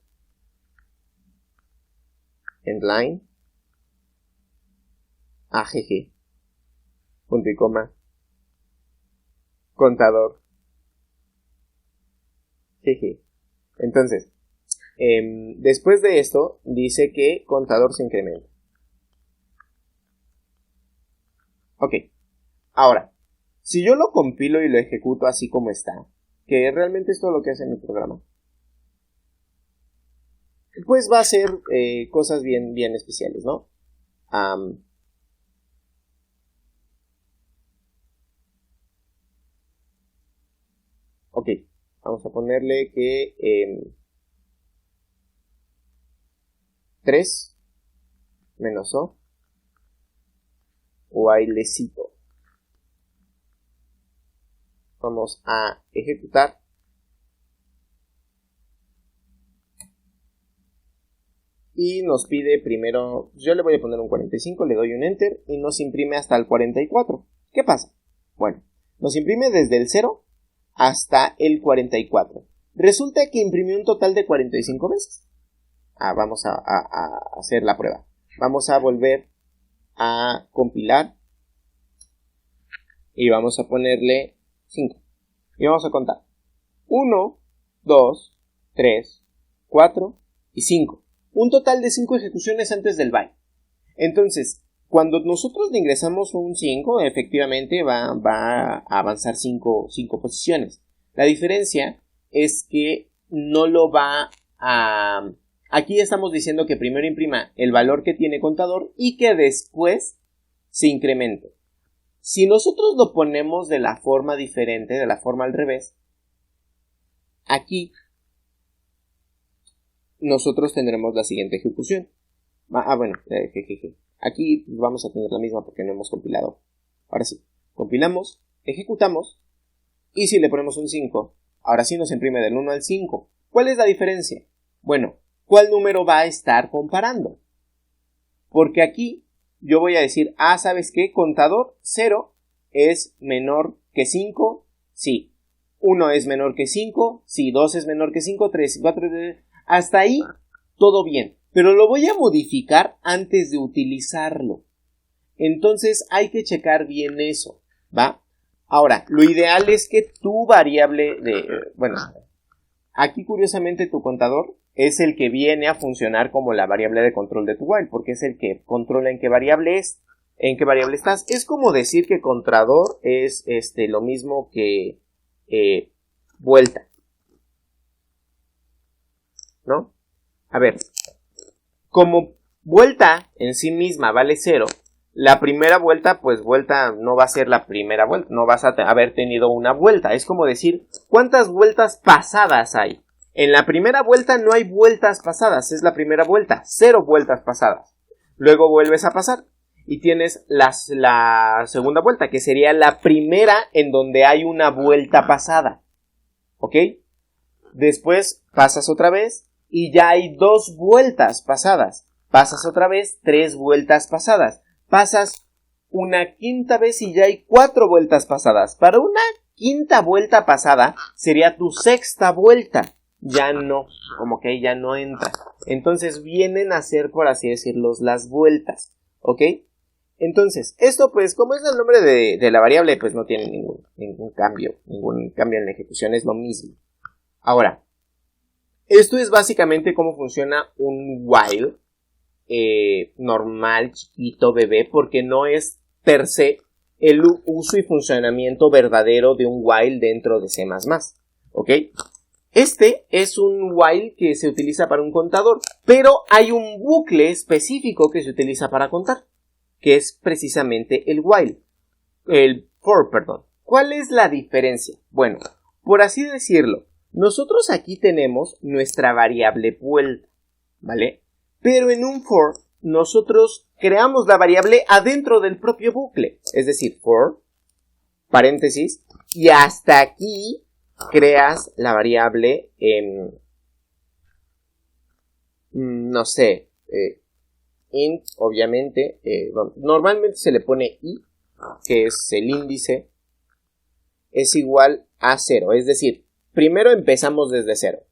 endline, AGG, punto y coma, contador, GG. Entonces, después de esto, dice que contador se incrementa. Ok, ahora, si yo lo compilo y lo ejecuto así como está, que realmente es todo lo que hace mi programa, pues va a hacer cosas bien especiales, ¿no? Ok, vamos a ponerle que 3 menos O, whilecito. Vamos a ejecutar. Y nos pide primero, yo le voy a poner un 45, le doy un enter y nos imprime hasta el 44. ¿Qué pasa? Bueno, nos imprime desde el 0 hasta el 44. Resulta que imprimí un total de 45 veces. Vamos a hacer la prueba. Vamos a volver a compilar y vamos a ponerle 5. Y vamos a contar. 1, 2, 3, 4 y 5. Un total de 5 ejecuciones antes del byte. Entonces, cuando nosotros le ingresamos un 5, efectivamente va a avanzar 5 posiciones. La diferencia es que no lo va a... Aquí estamos diciendo que primero imprima el valor que tiene contador y que después se incremente. Si nosotros lo ponemos de la forma diferente, de la forma al revés, aquí nosotros tendremos la siguiente ejecución. Aquí vamos a tener la misma porque no hemos compilado. Ahora sí, compilamos, ejecutamos y si le ponemos un 5, ahora sí nos imprime del 1 al 5. ¿Cuál es la diferencia? Bueno, ¿cuál número va a estar comparando? Porque aquí yo voy a decir, ¿sabes qué? Contador 0 es menor que 5, sí. 1 es menor que 5, sí. 2 es menor que 5, 3, 4, hasta ahí todo bien. Pero lo voy a modificar antes de utilizarlo. Entonces hay que checar bien eso, ¿va? Ahora, lo ideal es que tu variable aquí curiosamente tu contador es el que viene a funcionar como la variable de control de tu while, porque es el que controla en qué variable estás. Es como decir que contador es lo mismo que vuelta, ¿no? A ver, como vuelta en sí misma vale 0, la primera vuelta, pues vuelta no va a ser la primera vuelta, no vas a haber tenido una vuelta. Es como decir, ¿cuántas vueltas pasadas hay? En la primera vuelta no hay vueltas pasadas, es la primera vuelta, 0 vueltas pasadas. Luego vuelves a pasar y tienes la segunda vuelta, que sería la primera en donde hay una vuelta pasada. ¿Ok? Después pasas otra vez y ya hay 2 vueltas pasadas. Pasas otra vez, 3 vueltas pasadas. Pasas una quinta vez y ya hay 4 vueltas pasadas. Para una quinta vuelta pasada sería tu sexta vuelta. Ya no, como que ahí ya no entra. Entonces vienen a ser, por así decirlo, las vueltas. ¿Ok? Entonces, esto pues, como es el nombre de la variable, pues no tiene ningún cambio en la ejecución, es lo mismo. Ahora, esto es básicamente cómo funciona un while normal, chiquito, bebé, porque no es per se el uso y funcionamiento verdadero de un while dentro de C++. ¿Ok? Este es un while que se utiliza para un contador, pero hay un bucle específico que se utiliza para contar, que es precisamente el while. El for, perdón. ¿Cuál es la diferencia? Bueno, por así decirlo, nosotros aquí tenemos nuestra variable vuelta, ¿vale? Pero en un for, nosotros creamos la variable adentro del propio bucle. Es decir, for, paréntesis, y hasta aquí creas la variable int, obviamente, normalmente se le pone i, que es el índice, es igual a 0, es decir, primero empezamos desde 0.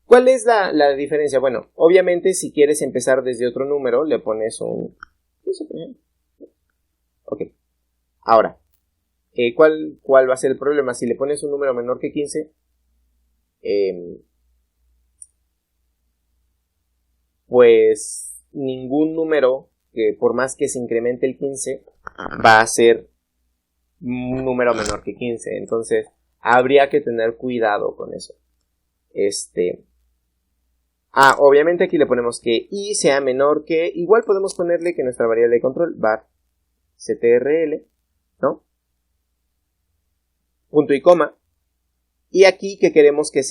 ¿Cuál es la diferencia? Bueno, obviamente si quieres empezar desde otro número, le pones un... Ok, ahora, ¿cuál va a ser el problema? Si le pones un número menor que 15, pues ningún número, que por más que se incremente el 15, va a ser un número menor que 15. Entonces, habría que tener cuidado con eso. Obviamente aquí le ponemos que i sea menor que... Igual podemos ponerle que nuestra variable de control var ctrl, ¿no? Punto y coma. Y aquí que queremos que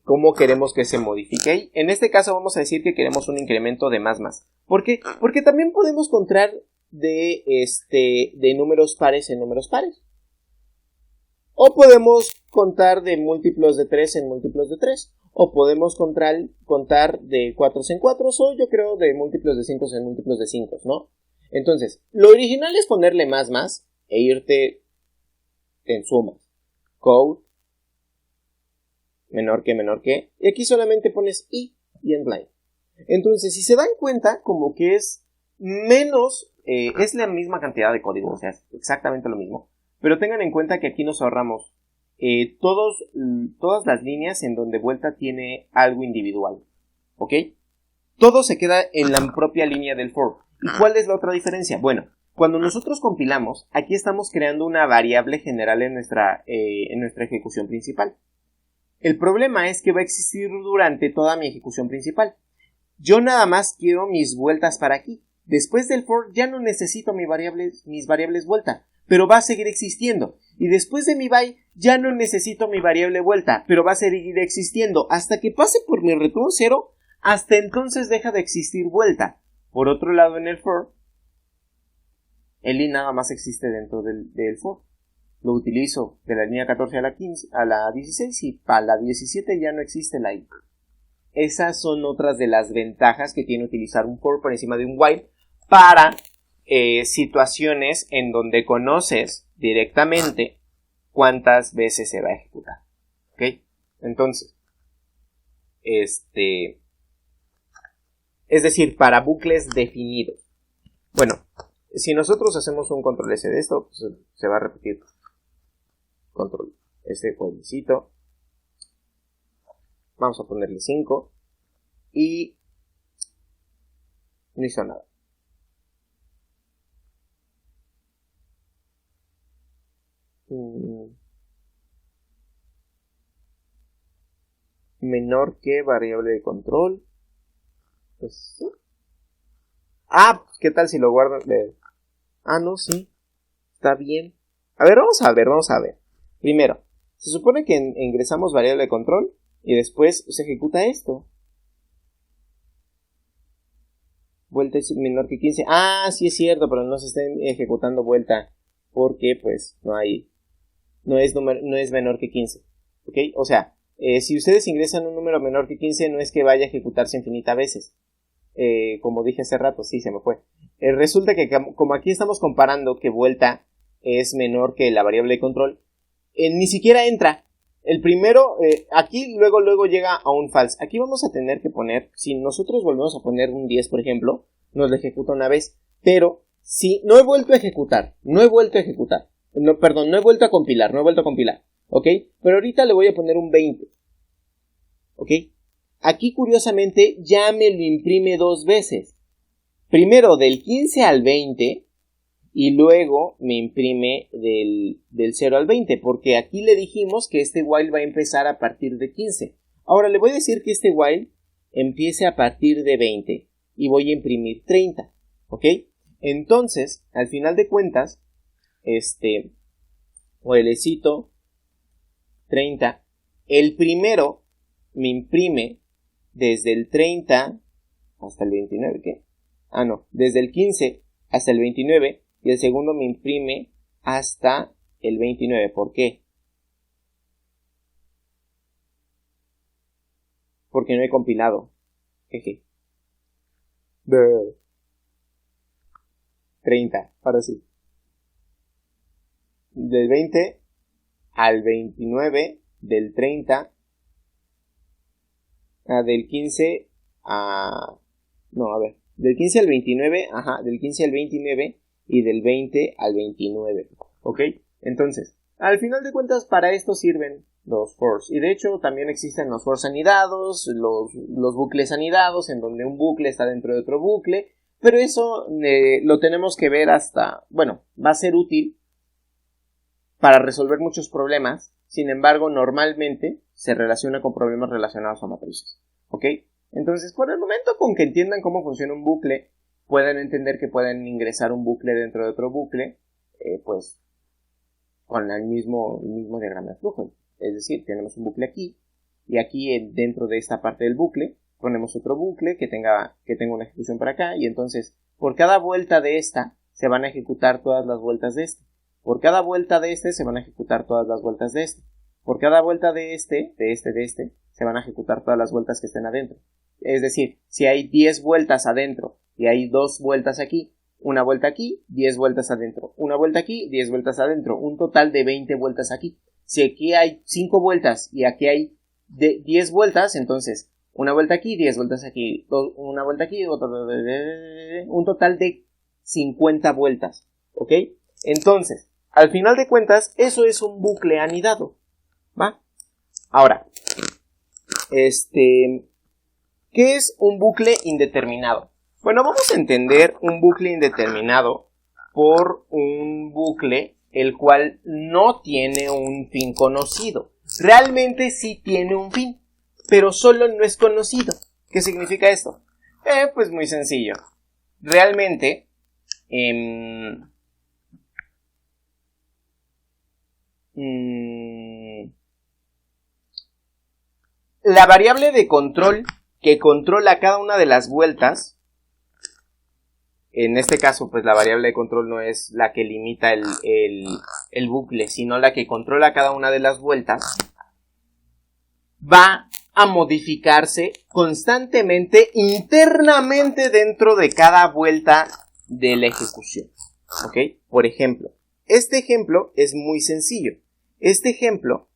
¿cómo queremos que se modifique? En este caso vamos a decir que queremos un incremento de más. ¿Por qué? Porque también podemos contar de números pares en números pares. O podemos contar de múltiplos de 3 en múltiplos de 3. O podemos contar de 4 en 4. O yo creo de múltiplos de 5 en múltiplos de 5, ¿no? Entonces, lo original es ponerle más e irte en sumas. Code menor que, y aquí solamente pones y endline. Entonces, si se dan cuenta, como que es menos, es la misma cantidad de código, o sea, es exactamente lo mismo, pero tengan en cuenta que aquí nos ahorramos todas las líneas en donde vuelta tiene algo individual, ¿ok? Todo se queda en la propia línea del for. ¿Y cuál es la otra diferencia? Bueno, cuando nosotros compilamos, aquí estamos creando una variable general en nuestra ejecución principal. El problema es que va a existir durante toda mi ejecución principal. Yo nada más quiero mis vueltas para aquí. Después del for ya no necesito mis variables vuelta, pero va a seguir existiendo. Y después de mi by ya no necesito mi variable vuelta, pero va a seguir existiendo hasta que pase por mi return 0. Hasta entonces deja de existir vuelta. Por otro lado, en el for, el i nada más existe dentro del for. Lo utilizo de la línea 14 a la 15, a la 16 y para la 17 ya no existe la i. Esas son otras de las ventajas que tiene utilizar un for por encima de un while para situaciones en donde conoces directamente cuántas veces se va a ejecutar. ¿Ok? Entonces, es decir, para bucles definidos. Bueno, si nosotros hacemos un control S de esto, pues se va a repetir. Control S, cuadricito. Vamos a ponerle 5. Y no hizo nada. Menor que variable de control. Pues sí. ¿Qué tal si lo guardo? No, sí. Está bien. A ver, vamos a ver. Primero, se supone que ingresamos variable de control y después se ejecuta esto. Vuelta es menor que 15. Sí es cierto, pero no se está ejecutando vuelta porque pues no es menor que 15. ¿Ok? O sea, si ustedes ingresan un número menor que 15 no es que vaya a ejecutarse infinitas veces. Como dije hace rato, sí, se me fue. Resulta que como aquí estamos comparando que vuelta es menor que la variable de control, ni siquiera entra. El primero, aquí luego llega a un false. Aquí vamos a tener que poner, si nosotros volvemos a poner un 10, por ejemplo, nos lo ejecuta una vez. Pero si no he vuelto a ejecutar. No he vuelto a compilar. ¿Ok? Pero ahorita le voy a poner un 20. ¿Ok? Aquí curiosamente ya me lo imprime dos veces. Primero del 15 al 20 y luego me imprime del 0 al 20, porque aquí le dijimos que este while va a empezar a partir de 15. Ahora le voy a decir que este while empiece a partir de 20 y voy a imprimir 30. ¿Ok? Entonces, al final de cuentas, whilecito 30, el primero me imprime desde el 30 hasta el 29, ¿qué? Desde el 15 hasta el 29 y el segundo me imprime hasta el 29. ¿Por qué? Porque no he compilado. Jeje. 30, ahora sí. Del 20 al 29, del 30 del 15 del 15 al 29, del 15 al 29 y del 20 al 29, ¿ok? Entonces, al final de cuentas, para esto sirven los fors, y de hecho también existen los fors anidados, los bucles anidados, en donde un bucle está dentro de otro bucle, pero eso lo tenemos que ver va a ser útil para resolver muchos problemas. Sin embargo, normalmente se relaciona con problemas relacionados a matrices, ¿ok? Entonces, por el momento, con que entiendan cómo funciona un bucle, pueden entender que pueden ingresar un bucle dentro de otro bucle, pues, con el mismo diagrama de flujo. Es decir, tenemos un bucle aquí, y aquí dentro de esta parte del bucle, ponemos otro bucle que tenga una ejecución para acá, y entonces, por cada vuelta de esta, se van a ejecutar todas las vueltas de este. Por cada vuelta de este, se van a ejecutar todas las vueltas de este. Por cada vuelta de este, se van a ejecutar todas las vueltas que estén adentro. Es decir, si hay 10 vueltas adentro y hay 2 vueltas aquí, una vuelta aquí, 10 vueltas adentro, una vuelta aquí, 10 vueltas adentro, un total de 20 vueltas aquí. Si aquí hay 5 vueltas y aquí hay de 10 vueltas, entonces una vuelta aquí, 10 vueltas aquí, una vuelta aquí, un total de 50 vueltas, ¿ok? Entonces, al final de cuentas, eso es un bucle anidado, ¿va? Ahora, ¿qué es un bucle indeterminado? Bueno, vamos a entender un bucle indeterminado por un bucle el cual no tiene un fin conocido. Realmente sí tiene un fin, pero solo no es conocido. ¿Qué significa esto? Pues muy sencillo. Realmente, la variable de control que controla cada una de las vueltas, en este caso, pues la variable de control no es la que limita el bucle, sino la que controla cada una de las vueltas, va a modificarse constantemente internamente dentro de cada vuelta de la ejecución. ¿Ok? Por ejemplo, este ejemplo es muy sencillo. Este ejemplo,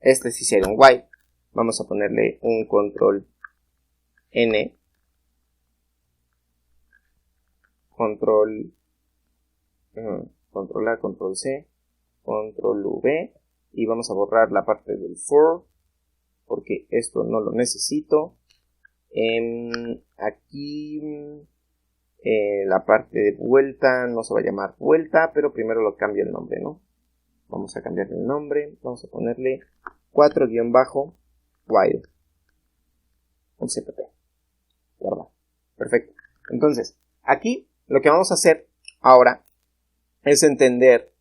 este sí sería un while. Vamos a ponerle un control N. Control A, control C, control V, y vamos a borrar la parte del for porque esto no lo necesito. Aquí la parte de vuelta no se va a llamar vuelta, pero primero lo cambio el nombre, ¿no? Vamos a cambiarle el nombre, vamos a ponerle 4-while un CPP. Guarda. Perfecto. Entonces, aquí lo que vamos a hacer ahora es entender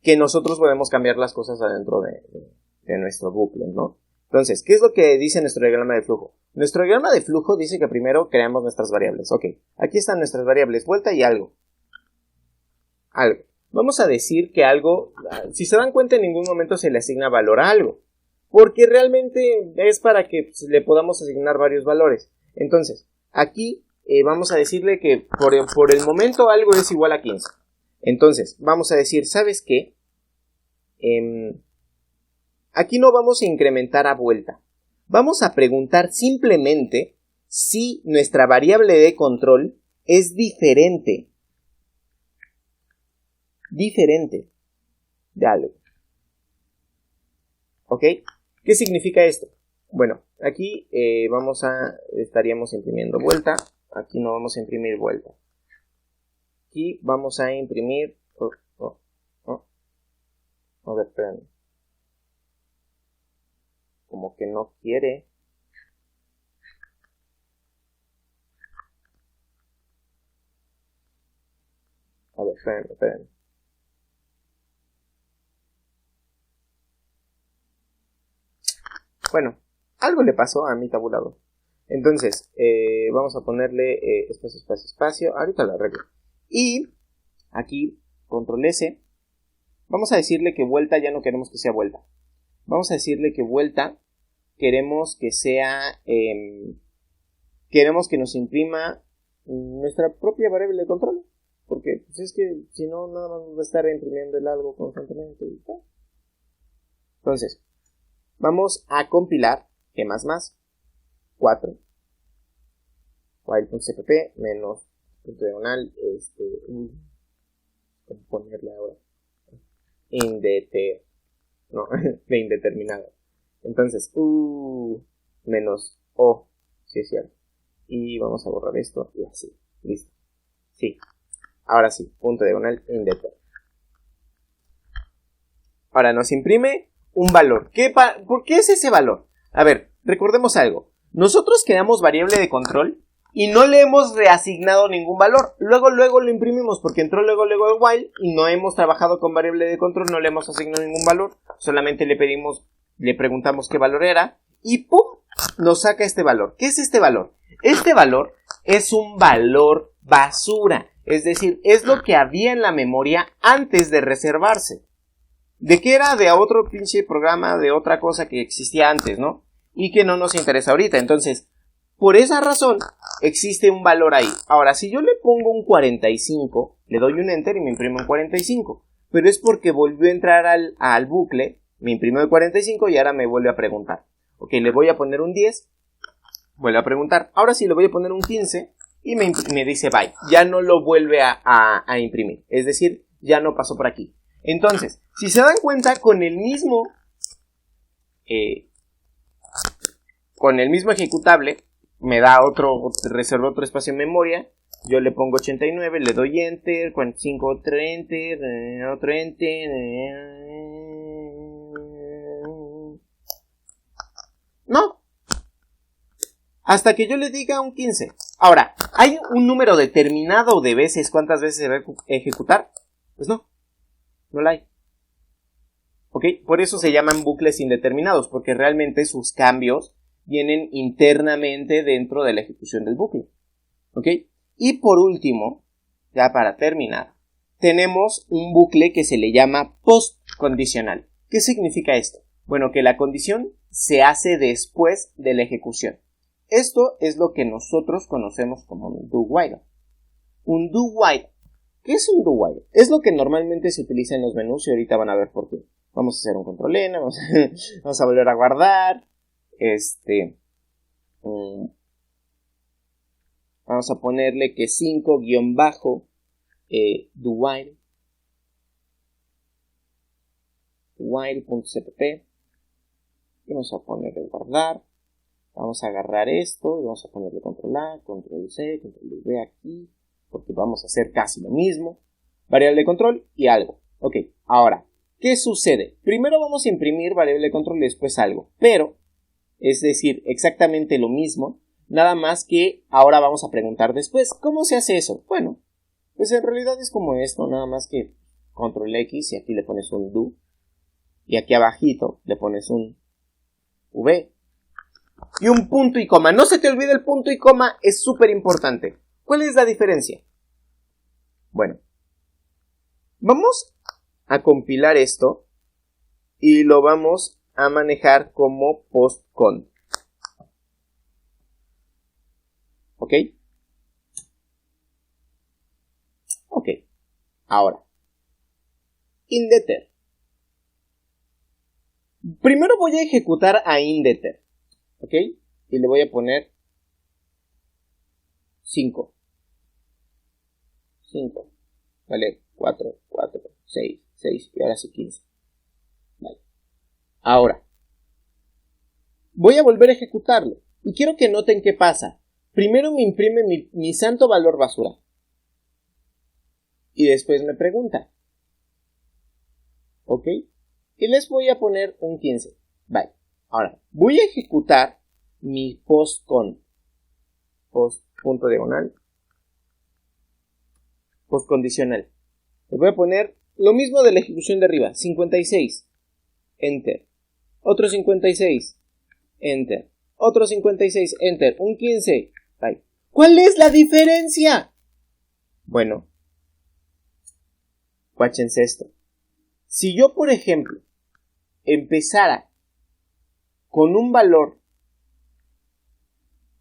que nosotros podemos cambiar las cosas adentro de nuestro bucle, ¿no? Entonces, ¿qué es lo que dice nuestro diagrama de flujo? Nuestro diagrama de flujo dice que primero creamos nuestras variables. Ok, aquí están nuestras variables, vuelta y algo. Vamos a decir que algo, si se dan cuenta, en ningún momento se le asigna valor a algo, porque realmente es para que pues, le podamos asignar varios valores. Entonces, aquí vamos a decirle que por el momento algo es igual a 15. Entonces, vamos a decir, ¿sabes qué? Aquí no vamos a incrementar a vuelta. Vamos a preguntar simplemente si nuestra variable de control es diferente de algo. ¿Ok? ¿Qué significa esto? Bueno, aquí estaríamos imprimiendo vuelta. Aquí no vamos a imprimir vuelta. Aquí vamos a imprimir... A ver, espérame. Como que no quiere. A ver, espérame. Bueno, algo le pasó a mi tabulador. Entonces, vamos a ponerle espacio. Ahorita lo arreglo. Y aquí, control S. Vamos a decirle que vuelta ya no queremos que sea vuelta. Vamos a decirle que vuelta queremos que sea... queremos que nos imprima nuestra propia variable de control. Porque pues es que si no, nada más va a estar imprimiendo el algo constantemente. Y tal. Entonces, vamos a compilar G++ 4 while.cpp menos punto diagonal ¿cómo ponerle ahora? De indeterminado. Entonces menos O, sí es cierto, y vamos a borrar esto y así, listo. Sí, ahora sí, punto diagonal indeterminado. Ahora nos imprime un valor. ¿Por qué es ese valor? A ver, recordemos algo. Nosotros creamos variable de control y no le hemos reasignado ningún valor. Luego lo imprimimos porque entró luego el while y no hemos trabajado con variable de control, no le hemos asignado ningún valor. Solamente le preguntamos qué valor era y ¡pum! Nos saca este valor. ¿Qué es este valor? Este valor es un valor basura. Es decir, es lo que había en la memoria antes de reservarse. ¿De qué era? De otro pinche programa, de otra cosa que existía antes, ¿no? Y que no nos interesa ahorita. Entonces, por esa razón, existe un valor ahí. Ahora, si yo le pongo un 45, le doy un enter y me imprime un 45. Pero es porque volvió a entrar al bucle Me imprimió el 45 y ahora me vuelve a preguntar. Ok, le voy a poner un 10. Vuelve a preguntar. Ahora sí le voy a poner un 15 y me dice bye. Ya no lo vuelve a imprimir. Es decir, ya no pasó por aquí. Entonces, si se dan cuenta, con el mismo ejecutable, me da reserva otro espacio en memoria. Yo le pongo 89, le doy enter, 45, otro enter, otro enter. No. Hasta que yo le diga un 15. Ahora, ¿hay un número determinado de veces cuántas veces se va a ejecutar? Pues no. No la hay. ¿Ok? Por eso se llaman bucles indeterminados, porque realmente sus cambios vienen internamente dentro de la ejecución del bucle. ¿Ok? Y por último, ya para terminar, tenemos un bucle que se le llama postcondicional. ¿Qué significa esto? Bueno, que la condición se hace después de la ejecución. Esto es lo que nosotros conocemos como un do-while. Un do-while. ¿Qué es un do-while? Es lo que normalmente se utiliza en los menús y ahorita van a ver por qué. Vamos a hacer un control N, vamos a volver a guardar. Vamos a ponerle que 5 do-while. while.cpp. Y vamos a ponerle guardar. Vamos a agarrar esto y vamos a ponerle control A, control C, control V aquí, porque vamos a hacer casi lo mismo. Variable de control y algo. Ok, ahora, ¿qué sucede? Primero vamos a imprimir variable de control y después algo, pero, es decir, exactamente lo mismo, nada más que ahora vamos a preguntar después, ¿cómo se hace eso? Bueno, pues en realidad es como esto, nada más que control X y aquí le pones un do, y aquí abajito le pones un V, y un punto y coma. No se te olvide el punto y coma, es súper importante. ¿Cuál es la diferencia? Bueno, vamos a compilar esto y lo vamos a manejar como postcon. ¿Ok? Ok. Ahora, indeter. Primero voy a ejecutar a indeter. ¿Ok? Y le voy a poner 5. 5. Vale, 4, 4, 6, 6 y ahora sí 15. Vale. Ahora, voy a volver a ejecutarlo. Y quiero que noten qué pasa. Primero me imprime mi santo valor basura. Y después me pregunta. ¿Ok? Y les voy a poner un 15. Vale. Ahora, voy a ejecutar mi postcon. Punto diagonal. Postcondicional. Le voy a poner lo mismo de la ejecución de arriba. 56. Enter. Otro 56. Enter. Otro 56. Enter. Un 15. Bye. ¿Cuál es la diferencia? Bueno. Guáchense esto. Si yo, por ejemplo, empezara con un valor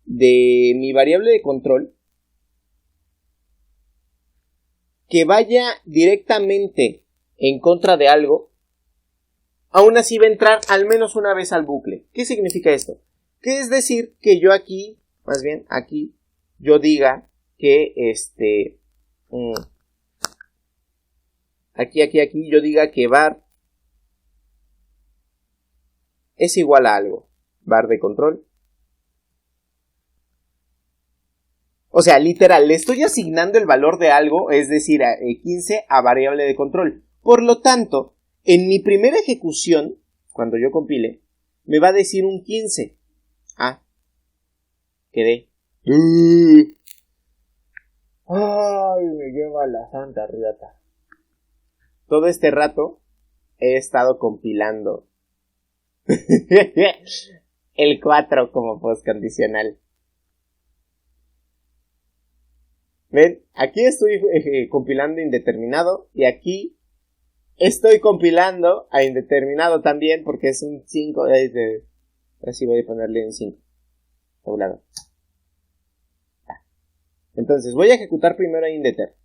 de mi variable de control que vaya directamente en contra de algo, aún así va a entrar al menos una vez al bucle. ¿Qué significa esto? Que es decir que yo aquí, más bien aquí, yo diga que aquí yo diga que var es igual a algo. Var de control. O sea, literal, le estoy asignando el valor de algo, es decir, 15 a variable de control. Por lo tanto, en mi primera ejecución, cuando yo compile, me va a decir un 15. Ah, quedé. Ay, me lleva la santa riata. Todo este rato he estado compilando el 4 como postcondicional. ¿Ven? Aquí estoy compilando indeterminado y aquí estoy compilando a indeterminado también porque es un 5. Así voy a ponerle un 5. Tabulado. Entonces voy a ejecutar primero a indeter.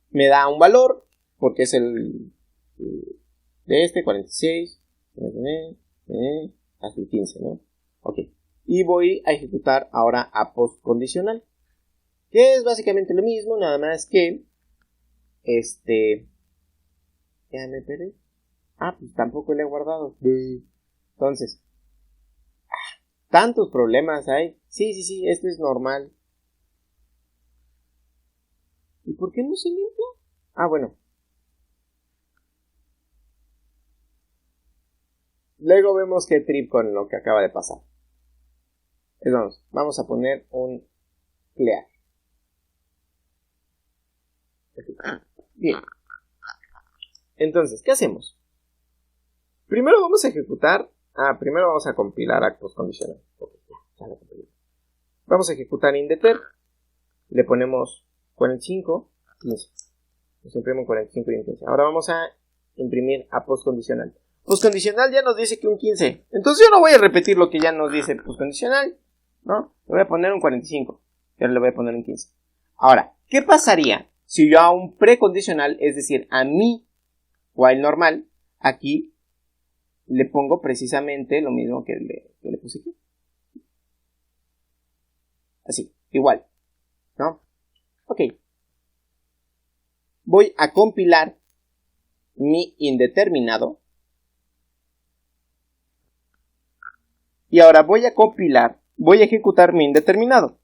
Me da un valor. porque es el de este, 46, hasta el 15, ¿no? Ok. Y voy a ejecutar ahora a post condicional, que es básicamente lo mismo, nada más que ya me perdí. Pues tampoco le he guardado. Entonces, tantos problemas hay. Sí, esto es normal. ¿Y por qué no se limpia? Bueno. Luego vemos qué trip con lo que acaba de pasar. Vamos a poner un clear. Bien. Entonces, ¿qué hacemos? Primero vamos a ejecutar. Primero vamos a compilar a post condicional. Ya lo compilé. Vamos a ejecutar indeter. Le ponemos 45, 15. Nos imprime 45 y un 15. Ahora vamos a imprimir a post condicional. Post condicional ya nos dice que un 15. Entonces yo no voy a repetir lo que ya nos dice post condicional, ¿no? Le voy a poner un 45. Y ahora le voy a poner un 15. Ahora, ¿qué pasaría si yo a un precondicional, es decir, a mi while normal, aquí le pongo precisamente lo mismo que le puse aquí? Así, igual, ¿no? Ok. Voy a compilar mi indeterminado. Y ahora voy a ejecutar mi indeterminado.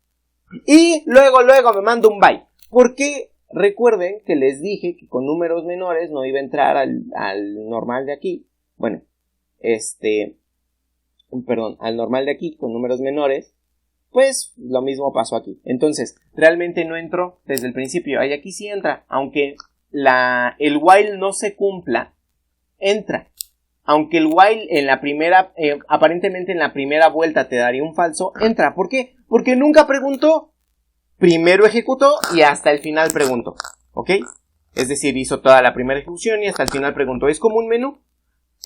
Y luego me mando un byte. Porque recuerden que les dije que con números menores no iba a entrar al normal de aquí. Bueno, al normal de aquí con números menores. Pues lo mismo pasó aquí. Entonces, realmente no entró desde el principio. Ahí aquí sí entra. Aunque el while no se cumpla, entra. Aunque el while en la primera, aparentemente en la primera vuelta te daría un falso, entra. ¿Por qué? Porque nunca preguntó. Primero ejecutó y hasta el final preguntó. ¿Ok? Es decir, hizo toda la primera ejecución y hasta el final preguntó. Es como un menú.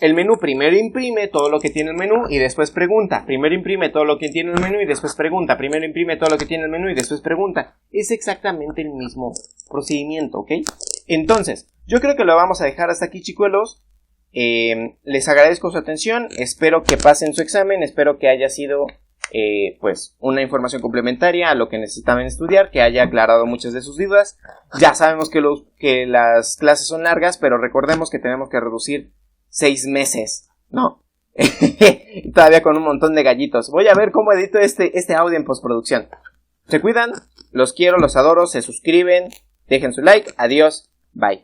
El menú primero imprime todo lo que tiene el menú y después pregunta. Primero imprime todo lo que tiene el menú y después pregunta. Primero imprime todo lo que tiene el menú y después pregunta. Es exactamente el mismo procedimiento, ¿ok? Entonces, yo creo que lo vamos a dejar hasta aquí, chicuelos. Les agradezco su atención. Espero que pasen su examen. Espero que haya sido pues una información complementaria a lo que necesitaban estudiar, que haya aclarado muchas de sus dudas. Ya sabemos que las clases son largas, pero recordemos que tenemos que reducir 6 meses, ¿no? Todavía con un montón de gallitos. Voy a ver cómo edito este audio en postproducción. Se cuidan, los quiero, los adoro, se suscriben, dejen su like, adiós, bye.